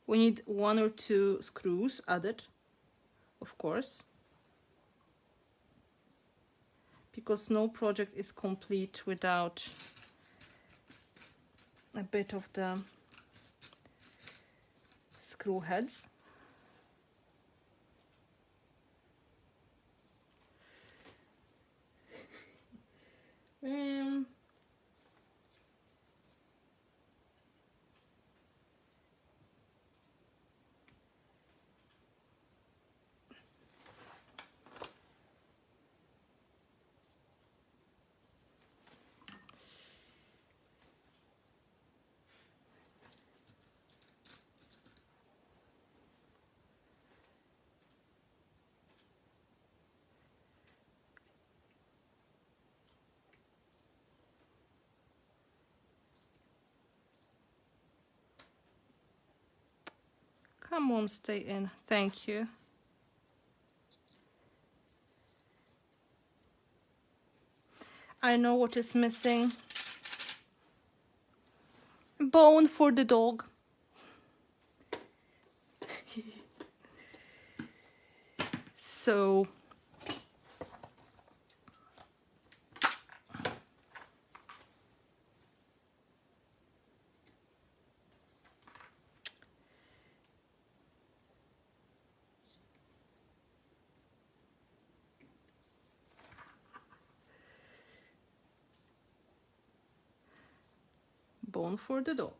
We need 1 or 2 screws added, of course. Because no project is complete without a bit of the screw heads. Come on, stay in. Thank you. I know what is missing. Bone for the dog. So bone for the dog.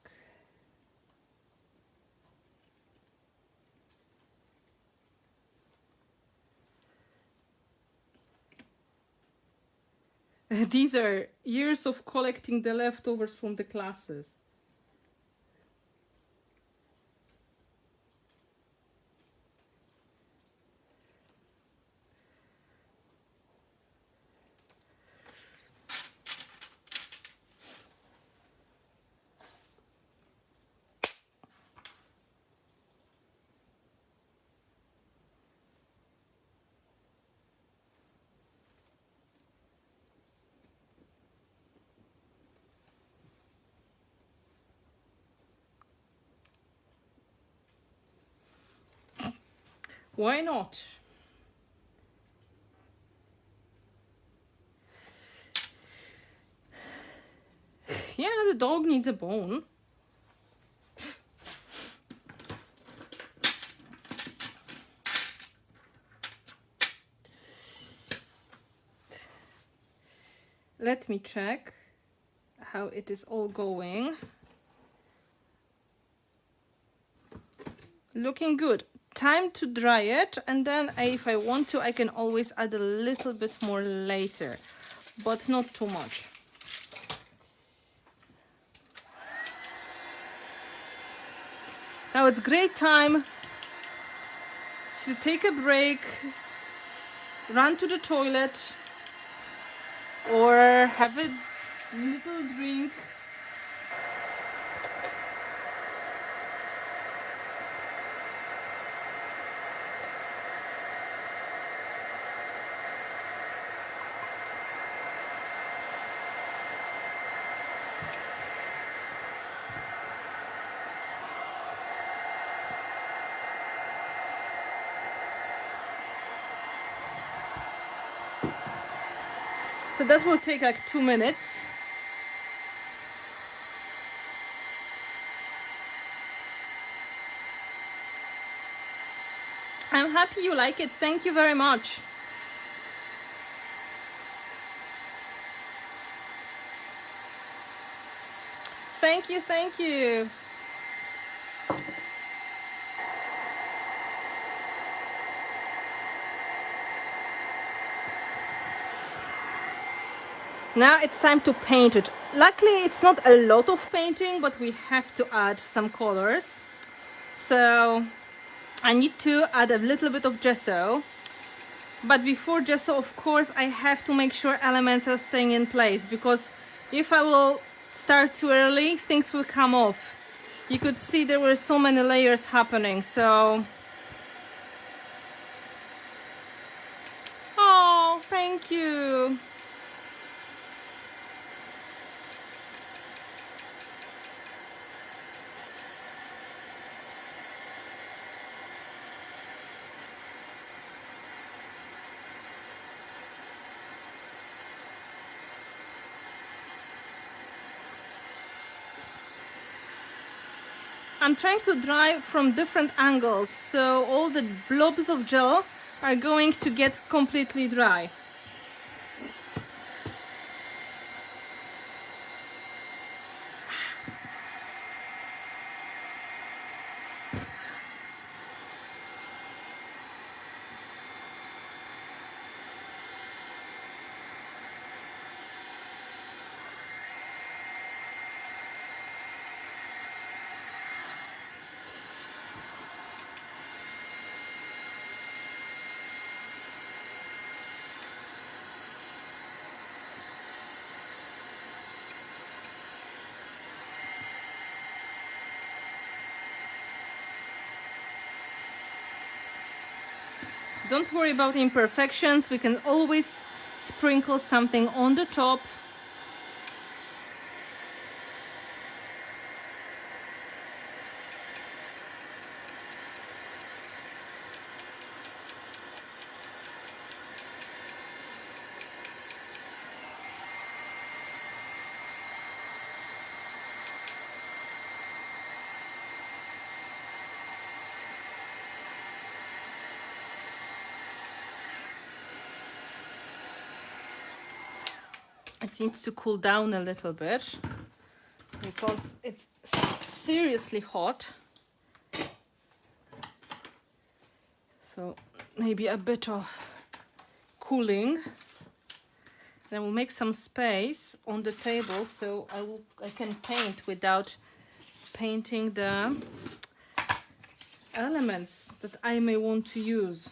These are years of collecting the leftovers from the classes. Why not? Yeah, the dog needs a bone. Let me check how it is all going. Looking good. Time to dry it, and then if I want to, I can always add a little bit more later, but not too much. Now it's great time to take a break, run to the toilet, or have a little drink. So that will take like 2 minutes. I'm happy you like it. Thank you very much. Thank you, thank you. Now it's time to paint it. Luckily, it's not a lot of painting, but we have to add some colors. So I need to add a little bit of gesso. But before gesso, of course, I have to make sure elements are staying in place, because if I will start too early, things will come off. You could see there were so many layers happening, so... Oh, thank you. I'm trying to dry from different angles, so all the blobs of gel are going to get completely dry. Don't worry about imperfections, we can always sprinkle something on the top. It needs to cool down a little bit because it's seriously hot. So maybe a bit of cooling. Then we'll make some space on the table so I can paint without painting the elements that I may want to use,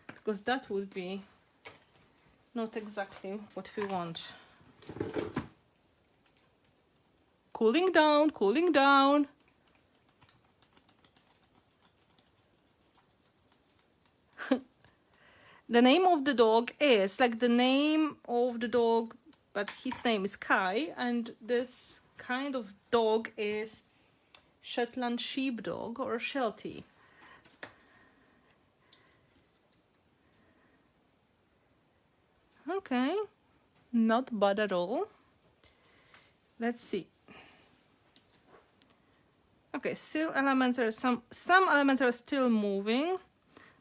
because that would be not exactly what we want. Cooling down, cooling down. The name of the dog is like the name of the dog, but his name is Kai, and this kind of dog is Shetland sheepdog or Sheltie. Okay, not bad at all. Let's see. Okay, still elements are some elements are still moving,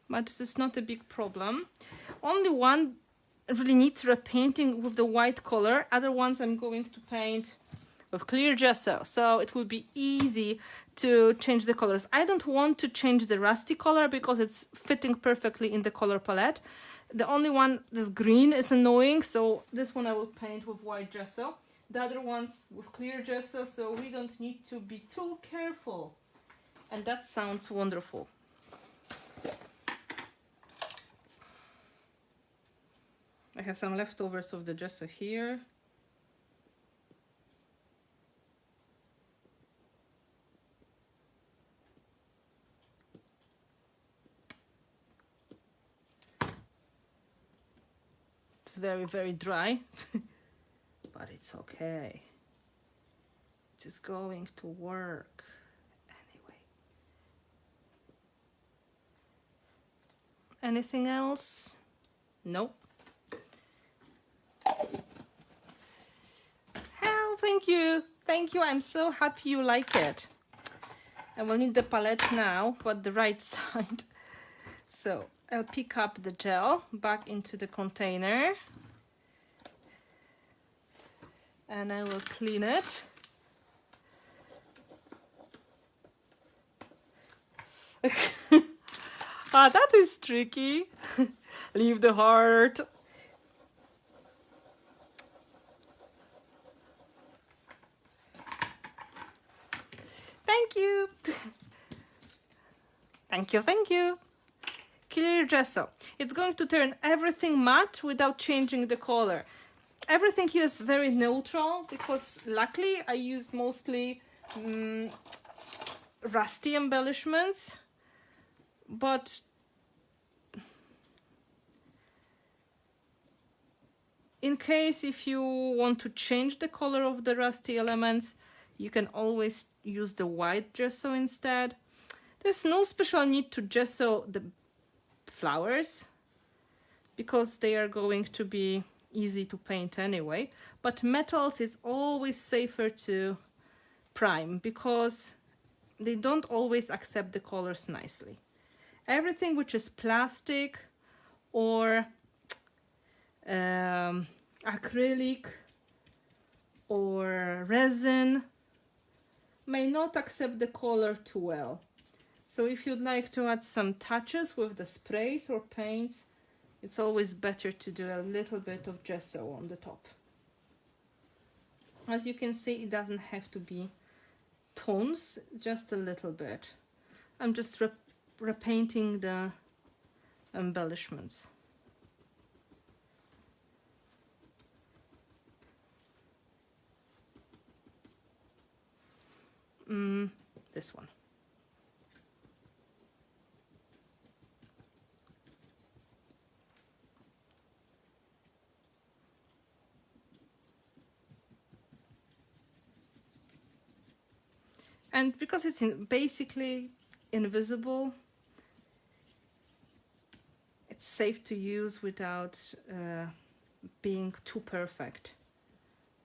but this is not a big problem. Only one really needs repainting with the white color. Other ones I'm going to paint with clear gesso, so it will be easy to change the colors. I don't want to change the rusty color because it's fitting perfectly in the color palette. The only one, this green, is annoying, so this one I will paint with white gesso. The other ones with clear gesso, so we don't need to be too careful. And that sounds wonderful. I have some leftovers of the gesso here. It's very, very dry, but it's okay. It is going to work anyway. Anything else? Nope. Hell, thank you. Thank you. I'm so happy you like it. I will need the palette now, but the right side. So I'll pick up the gel back into the container and I will clean it. Ah, that is tricky. Leave the heart. Thank you. Thank you, thank you. Clear gesso. It's going to turn everything matte without changing the color. Everything here is very neutral because luckily I used mostly rusty embellishments, but in case if you want to change the color of the rusty elements, you can always use the white gesso instead. There's no special need to gesso the flowers because they are going to be easy to paint anyway, but metals is always safer to prime because they don't always accept the colors nicely. Everything which is plastic or acrylic or resin may not accept the color too well. So if you'd like to add some touches with the sprays or paints, it's always better to do a little bit of gesso on the top. As you can see, it doesn't have to be tones, just a little bit. I'm just repainting the embellishments. This one. And because it's basically invisible, it's safe to use without being too perfect.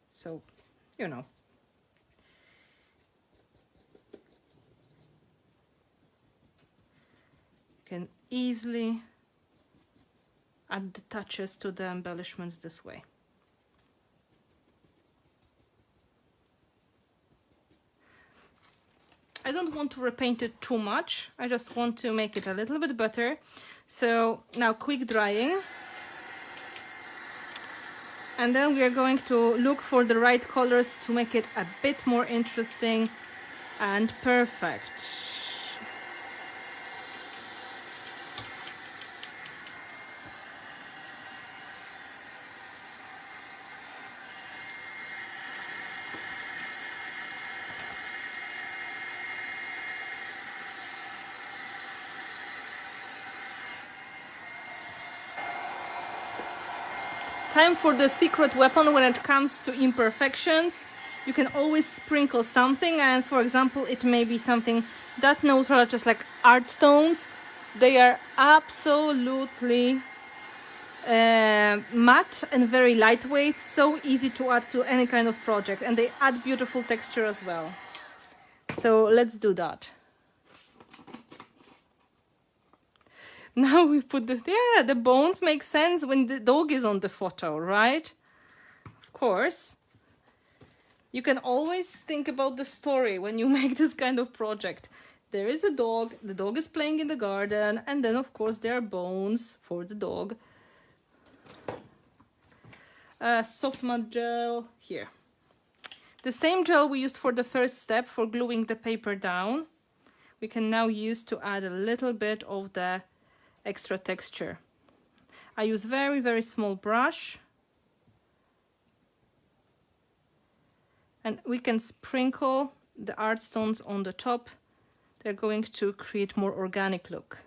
So, you know. You can easily add the touches to the embellishments this way. I don't want to repaint it too much. I just want to make it a little bit better. So now quick drying. And then we are going to look for the right colors to make it a bit more interesting and perfect. Time for the secret weapon when it comes to imperfections. You can always sprinkle something, and for example it may be something that neutral, just like art stones. They are absolutely matte and very lightweight, so easy to add to any kind of project, and they add beautiful texture as well. So let's do that. Now we put the bones make sense when the dog is on the photo, right? Of course. You can always think about the story when you make this kind of project. There is a dog, the dog is playing in the garden, and then of course there are bones for the dog. Soft mud gel here. The same gel we used for the first step for gluing the paper down, we can now use to add a little bit of the extra texture. I use very, very small brush, and we can sprinkle the art stones on the top. They're going to create more organic look.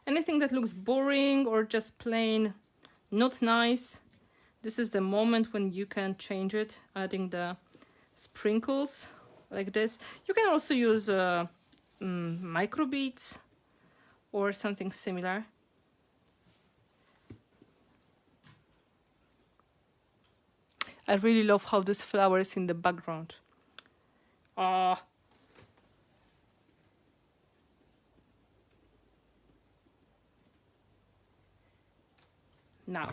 Anything that looks boring or just plain not nice, this is the moment when you can change it, adding the sprinkles like this. You can also use micro beads or something similar. I really love how this flower is in the background. Ah. Now.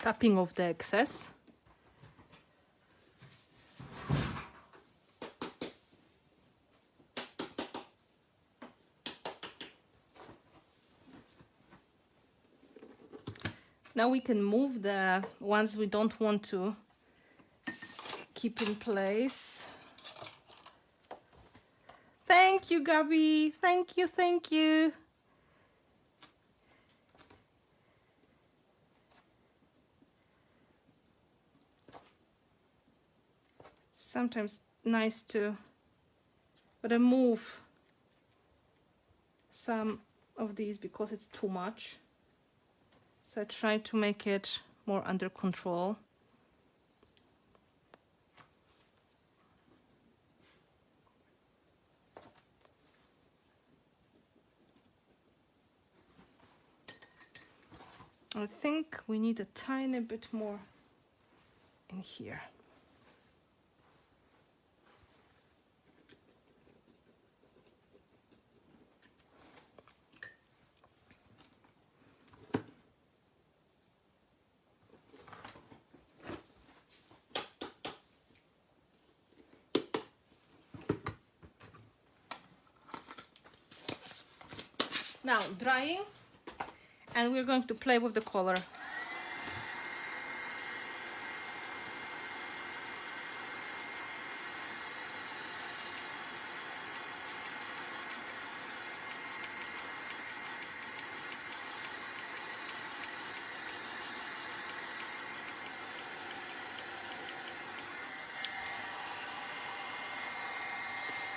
Tapping off the excess. Now we can move the ones we don't want to keep in place. Thank you, Gabby. Thank you, thank you. Sometimes nice to remove some of these because it's too much. So I try to make it more under control. I think we need a tiny bit more in here. Now drying, and we're going to play with the color.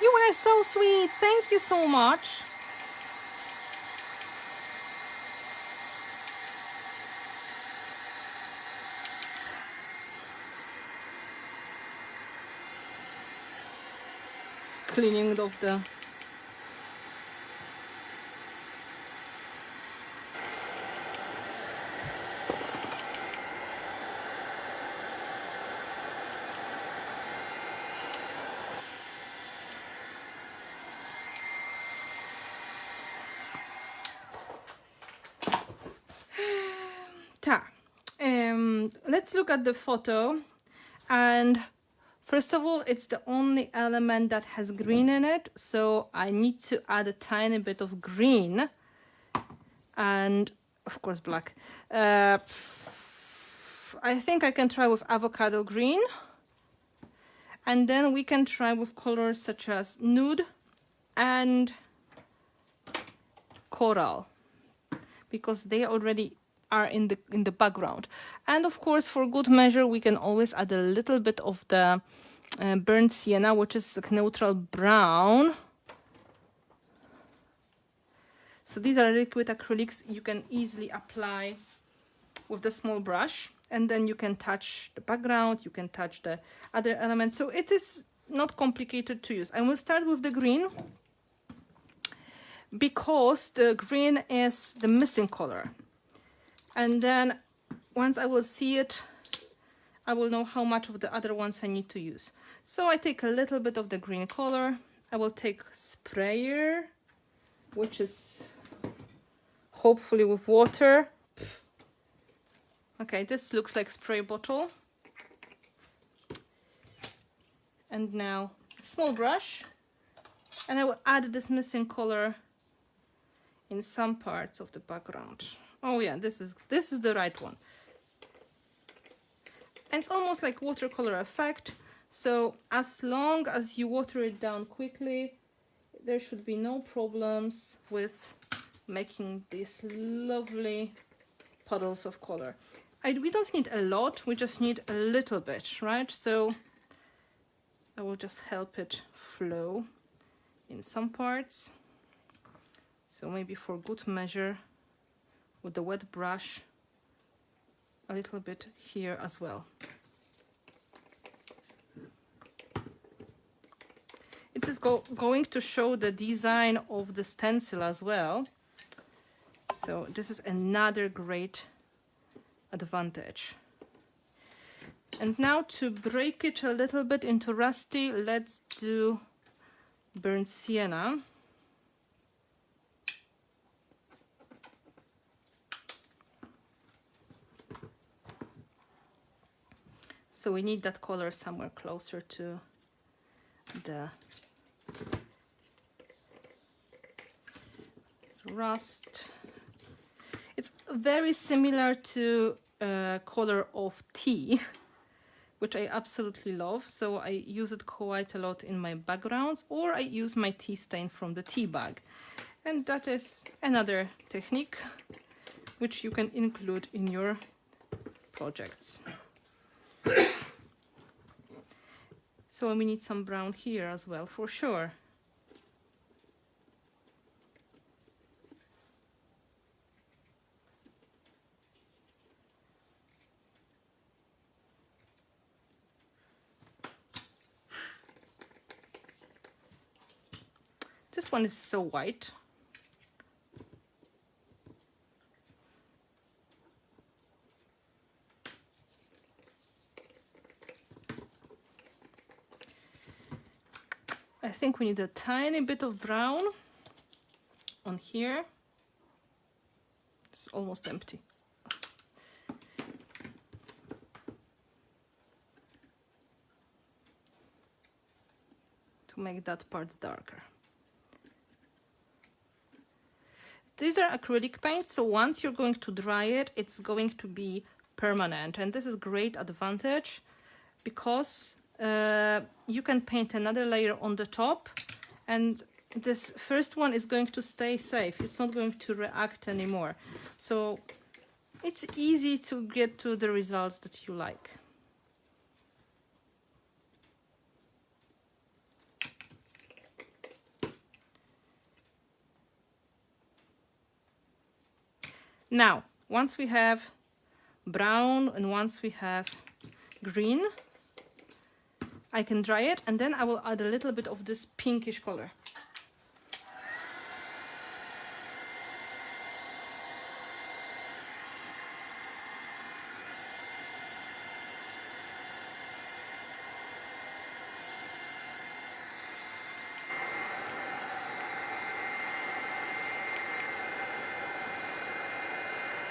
You are so sweet. Thank you so much. Cleaning of the let's look at the photo. And first of all, it's the only element that has green in it, so I need to add a tiny bit of green and of course black. I think I can try with avocado green, and then we can try with colors such as nude and coral, because they already are in the background. And of course, for good measure, we can always add a little bit of the burnt sienna, which is like neutral brown. So these are liquid acrylics you can easily apply with the small brush, and then you can touch the background, you can touch the other elements. So it is not complicated to use. I will start with the green, because the green is the missing color. And then once I will see it, I will know how much of the other ones I need to use. So I take a little bit of the green color. I will take sprayer, which is hopefully with water. Okay, this looks like spray bottle. And now small brush, and I will add this missing color in some parts of the background. Oh yeah, this is the right one. And it's almost like watercolor effect. So as long as you water it down quickly, there should be no problems with making these lovely puddles of color. We don't need a lot, we just need a little bit, right? So I will just help it flow in some parts. So maybe for good measure, with the wet brush, a little bit here as well. It is going to show the design of the stencil as well. So this is another great advantage. And now to break it a little bit into rusty, let's do burnt sienna. So we need that color somewhere closer to the rust. It's very similar to color of tea, which I absolutely love. So I use it quite a lot in my backgrounds, or I use my tea stain from the tea bag. And that is another technique which you can include in your projects. So we need some brown here as well, for sure. This one is so white. I think we need a tiny bit of brown on here. It's almost empty. To make that part darker. These are acrylic paints, so once you're going to dry it, it's going to be permanent. And this is great advantage because you can paint another layer on the top, and this first one is going to stay safe. It's not going to react anymore. So it's easy to get to the results that you like. Now, once we have brown and once we have green, I can dry it, and then I will add a little bit of this pinkish color.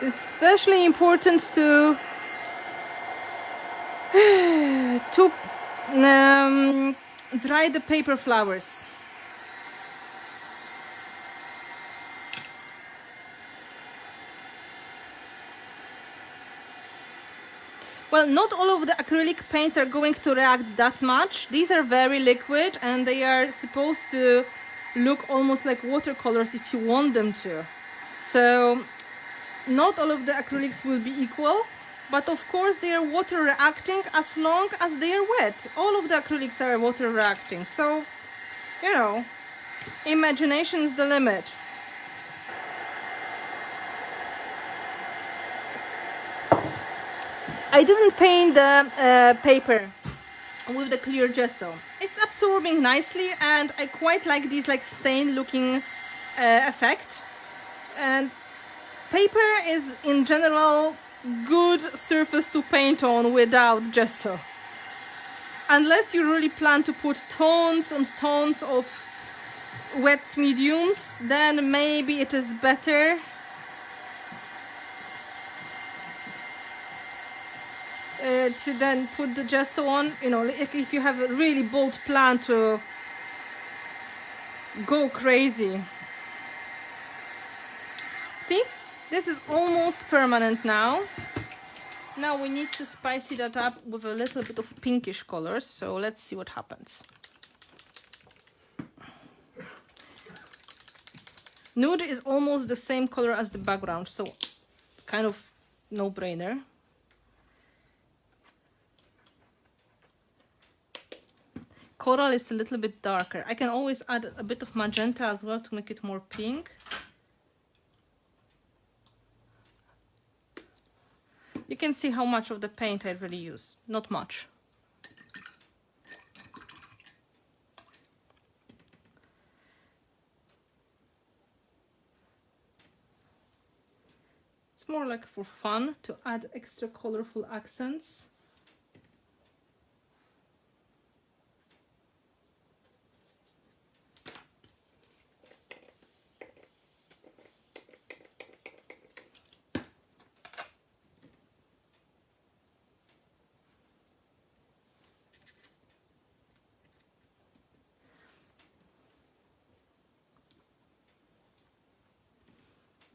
It's especially important to dry the paper flowers. Well, not all of the acrylic paints are going to react that much. These are very liquid and they are supposed to look almost like watercolors if you want them to. So not all of the acrylics will be equal, but of course they are water reacting as long as they are wet. All of the acrylics are water reacting, so you know, imagination is the limit. I didn't paint the paper with the clear gesso. It's absorbing nicely, and I quite like this like stain looking effect. And paper is in general good surface to paint on without gesso. Unless you really plan to put tons and tons of wet mediums, then maybe it is better to then put the gesso on. You know, if you have a really bold plan to go crazy. See? This is almost permanent now. Now we need to spice it up with a little bit of pinkish colors, so let's see what happens. Nude is almost the same color as the background, so kind of no-brainer. Coral is a little bit darker. I can always add a bit of magenta as well to make it more pink. You can see how much of the paint I really use. Not much. It's more like for fun to add extra colorful accents.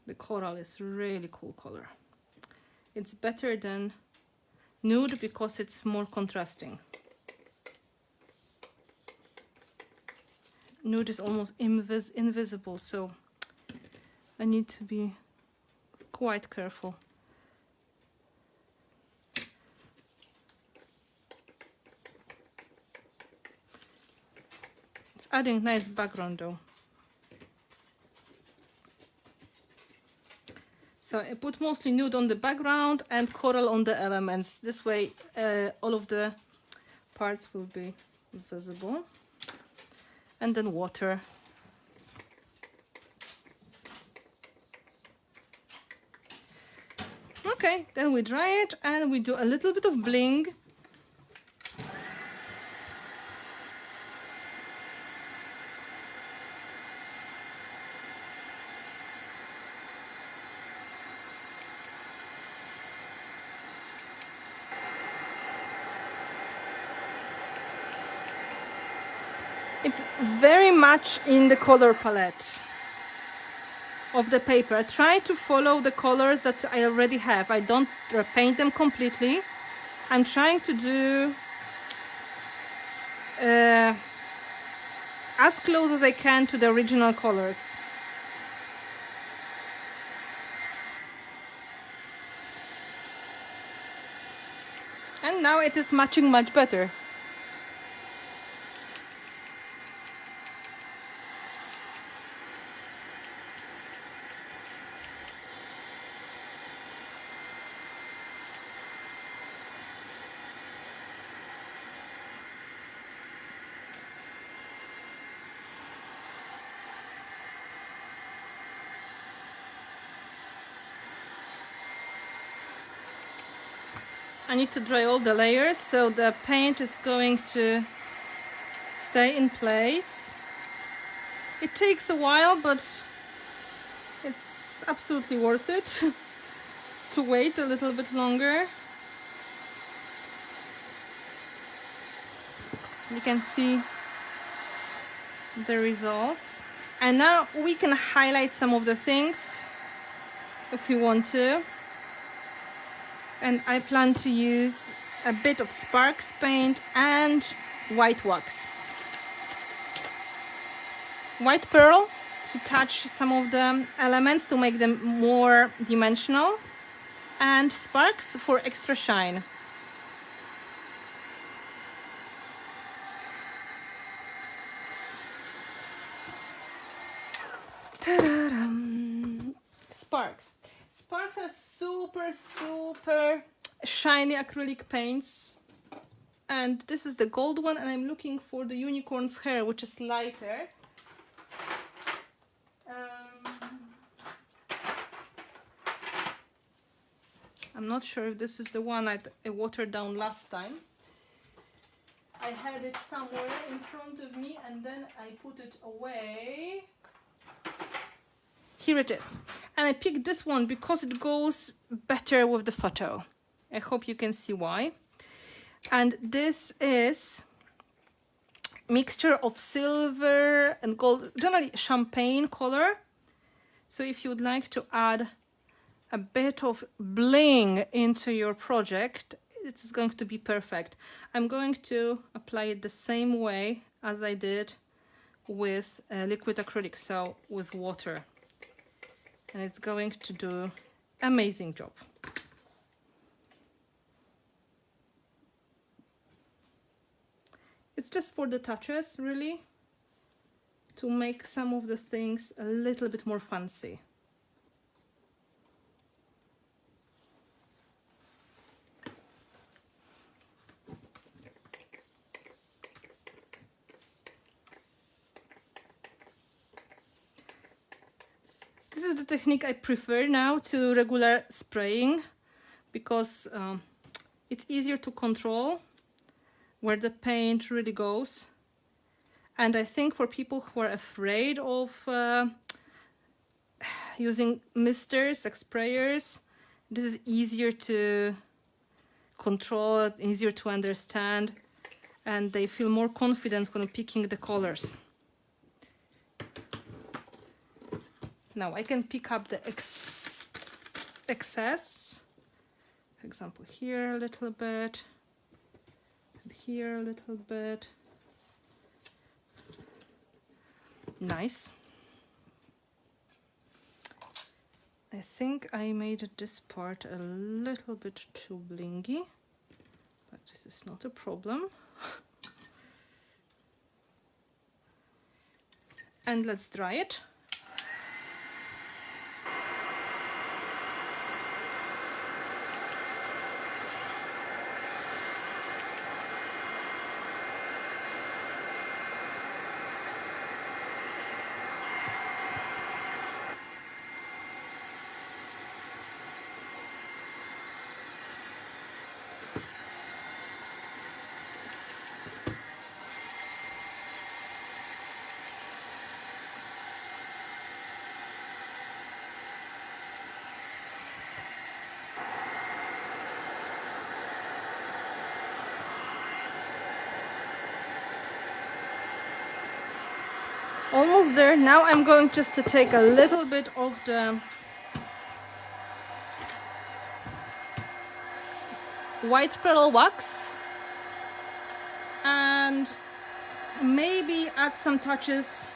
The coral is really cool color. It's better than nude because it's more contrasting. Nude is almost invisible, so I need to be quite careful. It's adding nice background though. So I put mostly nude on the background and coral on the elements. This way all of the parts will be visible. And then water. Okay, then we dry it and we do a little bit of bling. It's very much in the color palette of the paper. I try to follow the colors that I already have. I don't paint them completely. I'm trying to do as close as I can to the original colors. And now it is matching much better. I need to dry all the layers so the paint is going to stay in place. It takes a while, but it's absolutely worth it to wait a little bit longer. You can see the results. And now we can highlight some of the things if you want to. And I plan to use a bit of Sparks paint and white wax. White pearl to touch some of the elements to make them more dimensional, and Sparks for extra shine. Ta-da-dum. Sparks. Sparks are super shiny acrylic paints, and this is the gold one, and I'm looking for the unicorn's hair, which is lighter. I'm not sure if this is the one I watered down last time. I had it somewhere in front of me and then I put it away. Here it is. And I picked this one because it goes better with the photo. I hope you can see why. And this is mixture of silver and gold, generally champagne color. So if you would like to add a bit of bling into your project, it's going to be perfect. I'm going to apply it the same way as I did with liquid acrylic, so with water. And it's going to do amazing job. It's just for the touches, really, to make some of the things a little bit more fancy. is the technique I prefer now to regular spraying, because it's easier to control where the paint really goes. And I think for people who are afraid of using misters, like sprayers, this is easier to control, easier to understand, and they feel more confident when picking the colors. Now I can pick up the excess, for example, here a little bit, and here a little bit. Nice. I think I made this part a little bit too blingy, but this is not a problem. And let's dry it. Almost there. Now I'm going just to take a little bit of the white pearl wax and maybe add some touches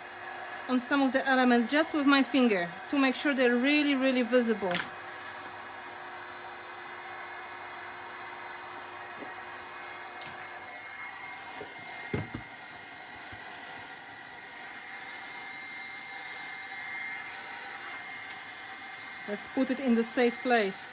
on some of the elements just with my finger to make sure they're really, really visible. Let's put it in the safe place.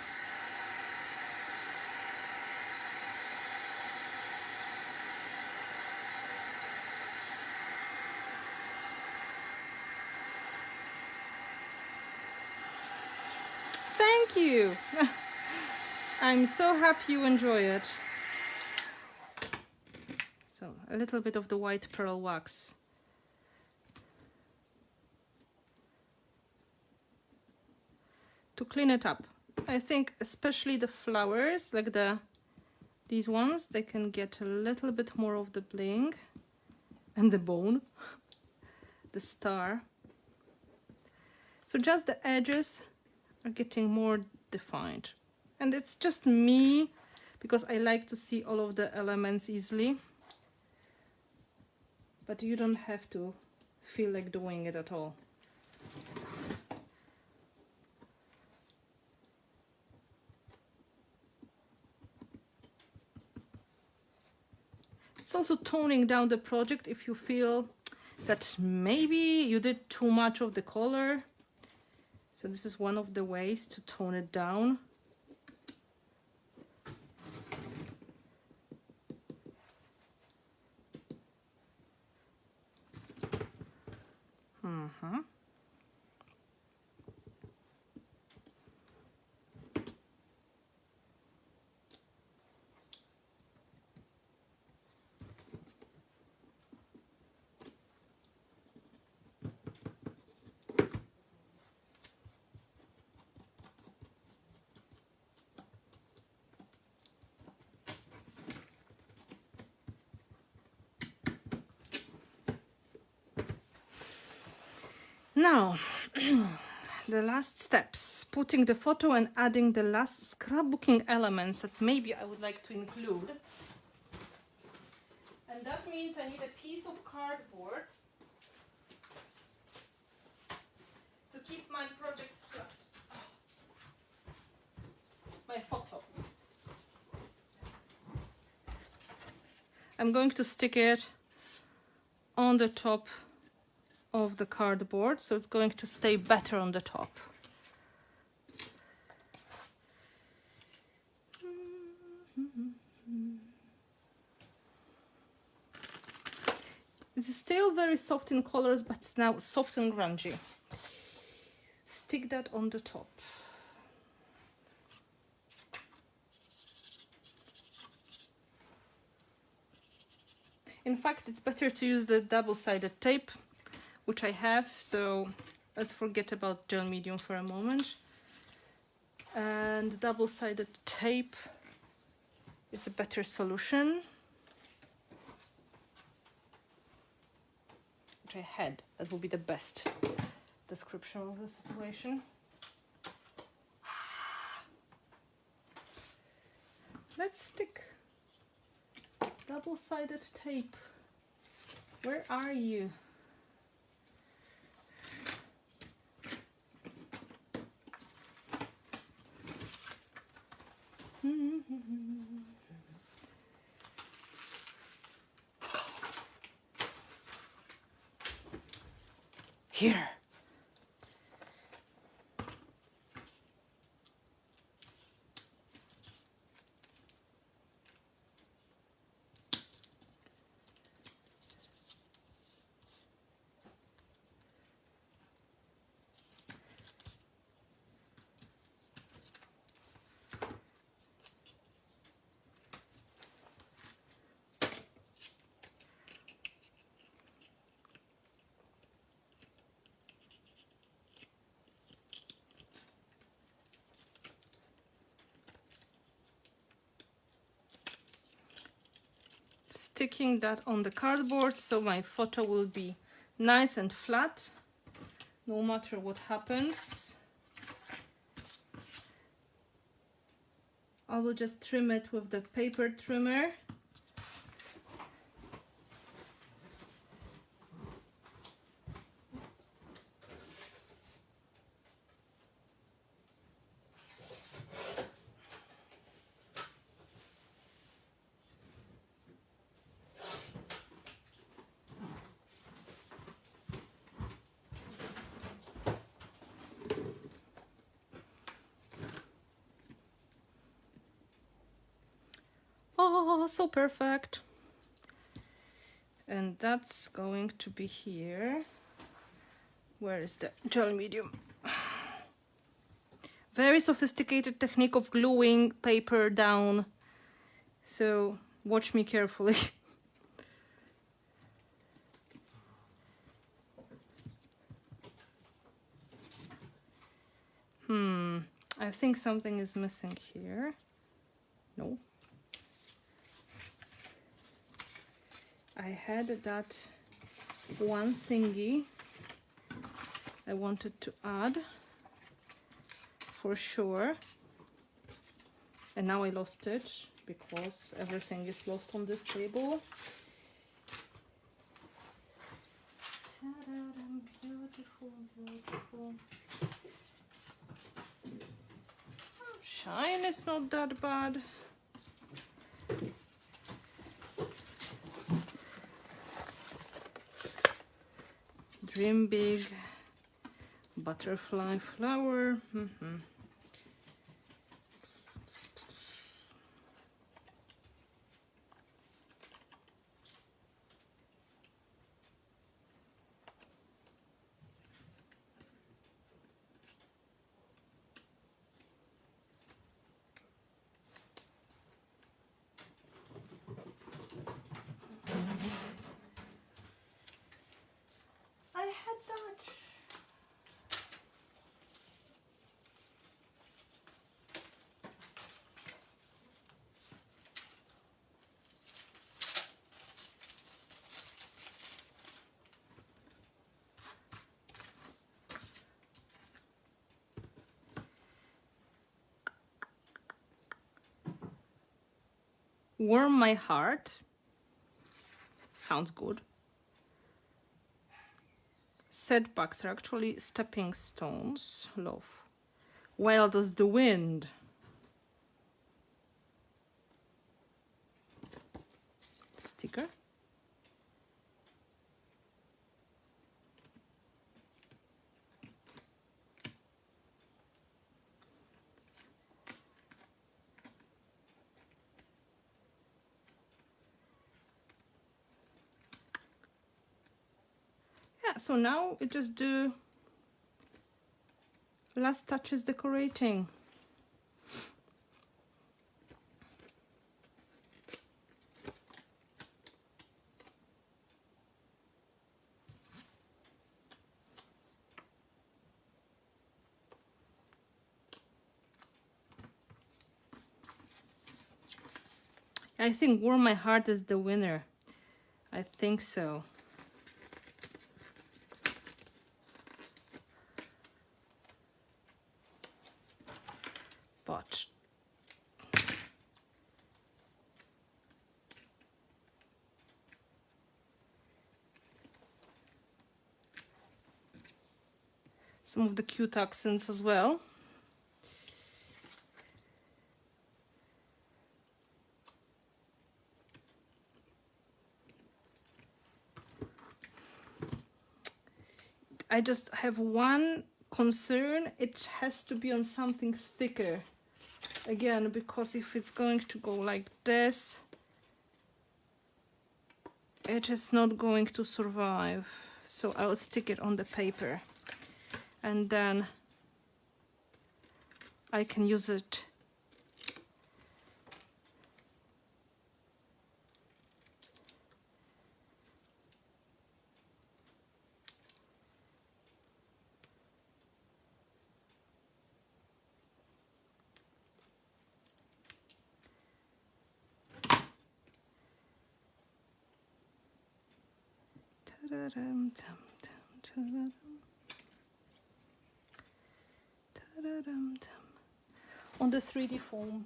Thank you. I'm so happy you enjoy it. So a little bit of the white pearl wax. To clean it up. I think especially the flowers, like these ones, they can get a little bit more of the bling and the bone, the star. So just the edges are getting more defined. And it's just me, because I like to see all of the elements easily. But you don't have to feel like doing it at all. It's also toning down the project if you feel that maybe you did too much of the color. So this is one of the ways to tone it down. Now, the last steps, putting the photo and adding the last scrapbooking elements that maybe I would like to include. And that means I need a piece of cardboard to keep my project flat. My photo. I'm going to stick it on the top of the cardboard, so it's going to stay better on the top. It's still very soft in colors, but it's now soft and grungy. stick that on the top. In fact, it's better to use the double-sided tape, which I have, so let's forget about gel medium for a moment. And double-sided tape is a better solution, which I had. That will be the best description of the situation. Let's stick double-sided tape. Where are you? Here. Sticking that on the cardboard so my photo will be nice and flat no matter what happens. I will just trim it with the paper trimmer. Oh, so perfect. And that's going to be here. Where is the gel medium? Very sophisticated technique of gluing paper down. So watch me carefully. I think something is missing here. No. I had that one thingy I wanted to add for sure, and now I lost it because everything is lost on this table. Beautiful, beautiful. Shine is not that bad. Dream big, butterfly flower. I had that. Warm my heart. Sounds good. Setbacks are actually stepping stones. Love. Wild as the wind. Sticker. So now we just do Last touches decorating. I think Warm My Heart is the winner. I think so. But some of the cute accents as well. I just have one concern. It has to be on something thicker. Again, because if it's going to go like this, it is not going to survive. So I'll stick it on the paper. And then I can use it on the 3D foam.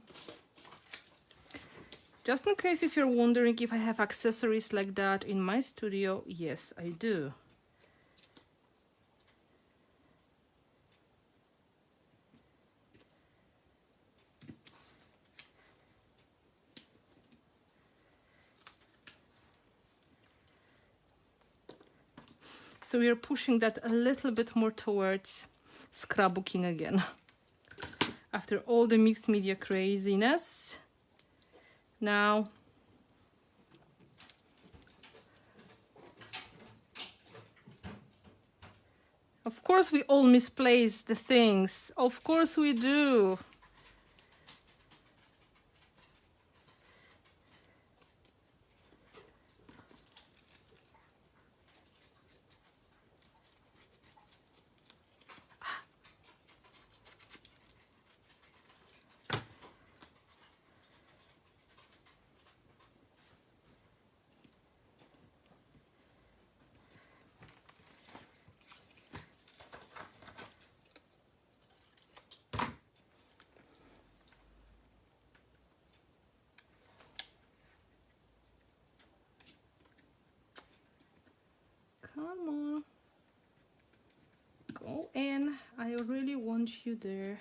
Just in case if you're wondering if I have accessories like that in my studio, yes, I do. So we are pushing that a little bit more towards scrapbooking again. After all the mixed media craziness, now of course we all misplace the things. Of course we do. Come on. Go in. I really want you there.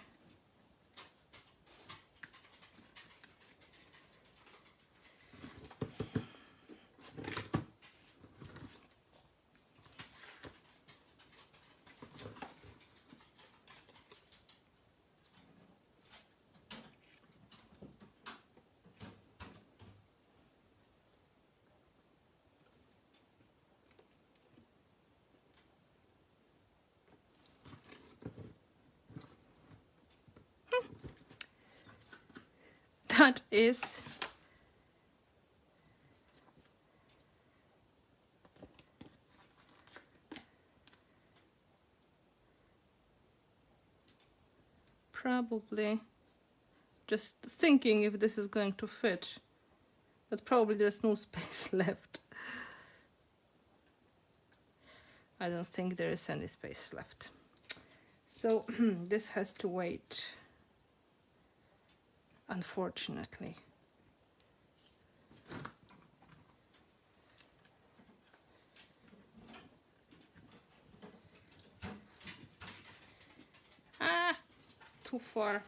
That is probably just thinking if this is going to fit, but probably there's no space left. I don't think there is any space left. So this has to wait, unfortunately. Ah, too far.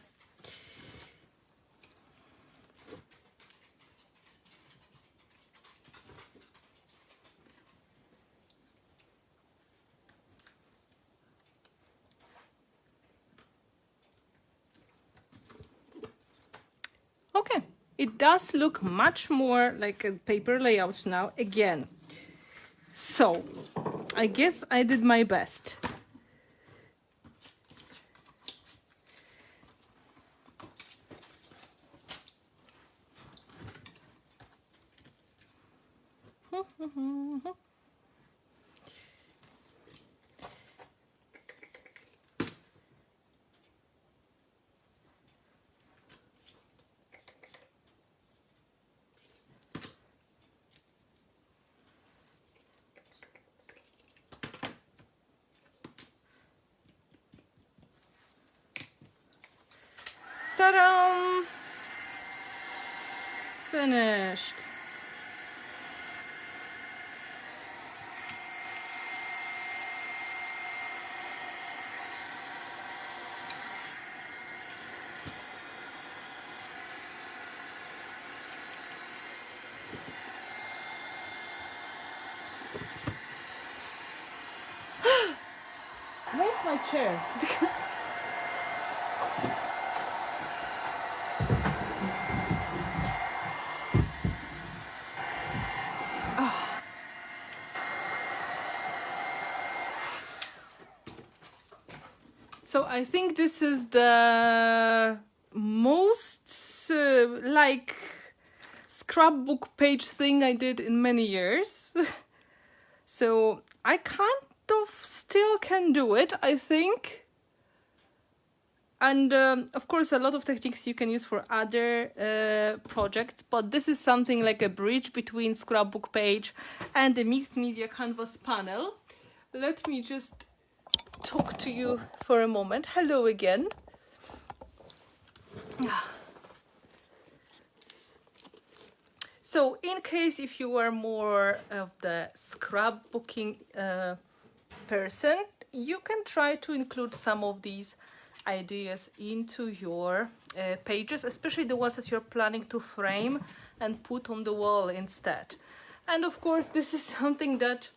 Okay, it does look much more like a paper layout now again. So I guess I did my best. Ta-da! Finished. Where's my chair? So I think this is the most like scrapbook page thing I did in many years. So I kind of still can do it, I think. And of course, a lot of techniques you can use for other projects, but this is something like a bridge between scrapbook page and the mixed media canvas panel. Let me just talk to you for a moment. Hello again. So in case if you are more of the scrapbooking person, you can try to include some of these ideas into your pages, especially the ones that you're planning to frame and put on the wall instead. And of course, this is something that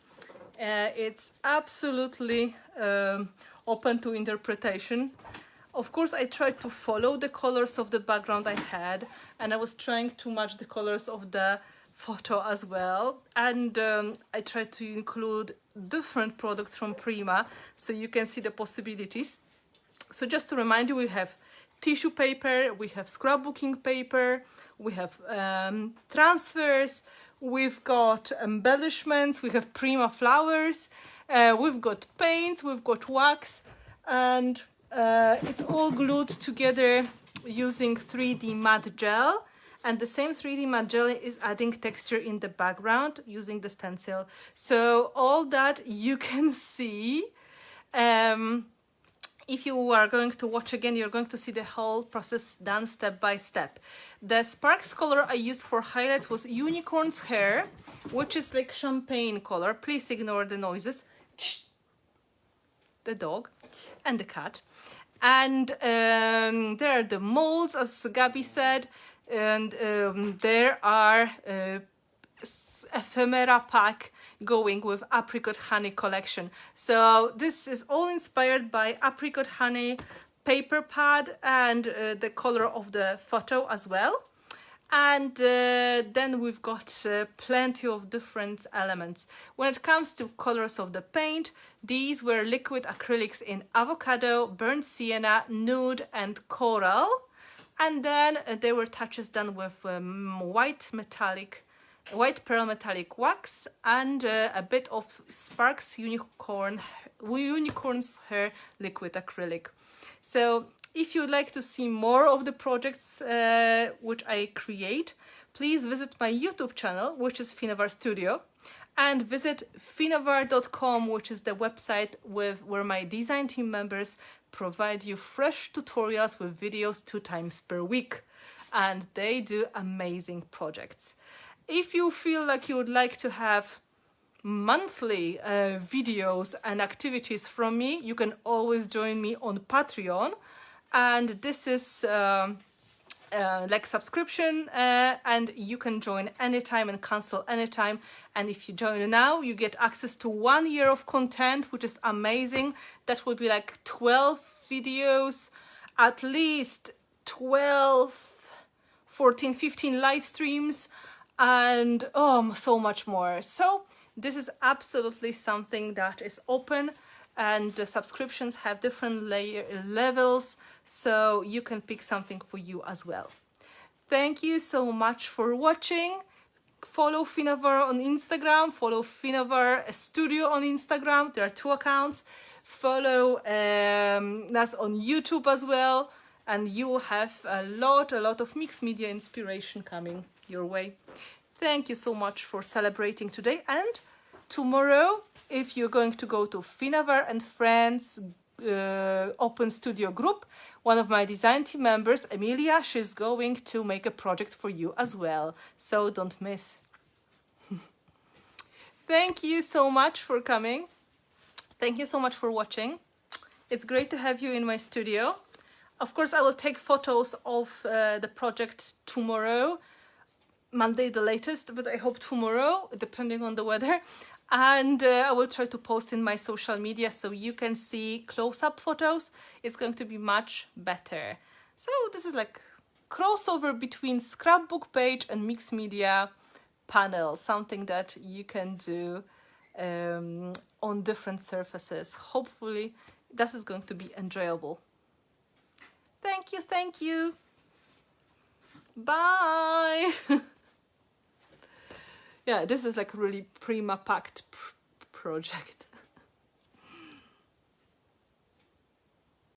it's absolutely open to interpretation. Of course, I tried to follow the colors of the background I had, and I was trying to match the colors of the photo as well. And I tried to include different products from Prima, so you can see the possibilities. So just to remind you, we have tissue paper, we have scrapbooking paper, we have transfers, we've got embellishments, we have Prima flowers, we've got paints, we've got wax, and it's all glued together using 3D matte gel. And the same 3D matte gel is adding texture in the background using the stencil. So all that you can see. If you are going to watch again, you're going to see the whole process done step by step. The Sparks color I used for highlights was Unicorn's Hair, which is like champagne color. Please ignore the noises. The dog and the cat. And there are the molds, as Gabi said, and there are ephemera pack going with apricot honey collection. So this is all inspired by apricot honey paper pad and the color of the photo as well. And then we've got plenty of different elements. When it comes to colors of the paint, these were liquid acrylics in avocado, burnt sienna, nude and coral. And then there were touches done with white pearl metallic wax and a bit of Sparks Unicorn's Hair liquid acrylic. So if you'd like to see more of the projects which I create, please visit my YouTube channel, which is Finnabair Studio, and visit finnabair.com, which is the website where my design team members provide you fresh tutorials with videos 2 times per week. And they do amazing projects. If you feel like you would like to have monthly videos and activities from me, you can always join me on Patreon. And this is like subscription, and you can join anytime and cancel anytime. And if you join now, you get access to 1 year of content, which is amazing. That will be like 12 videos, at least 12, 14, 15 live streams, and so much more. So this is absolutely something that is open, and the subscriptions have different levels, so you can pick something for you as well. Thank you so much for watching. Follow Finnabair on Instagram, follow Finnabair Studio on Instagram. There are 2 accounts. Follow us on YouTube as well, and you will have a lot of mixed media inspiration coming your way. Thank you so much for celebrating today. And tomorrow, if you're going to go to Finnabair and Friends Open Studio group, one of my design team members, Emilia, she's going to make a project for you as well. So don't miss. Thank you so much for coming. Thank you so much for watching. It's great to have you in my studio. Of course, I will take photos of the project tomorrow, Monday the latest, but I hope tomorrow, depending on the weather. And I will try to post in my social media so you can see close-up photos. It's going to be much better. So this is like crossover between scrapbook page and mixed media panel, something that you can do on different surfaces. Hopefully this is going to be enjoyable. Thank you, thank you. Bye. Yeah, this is like a really Prima packed project.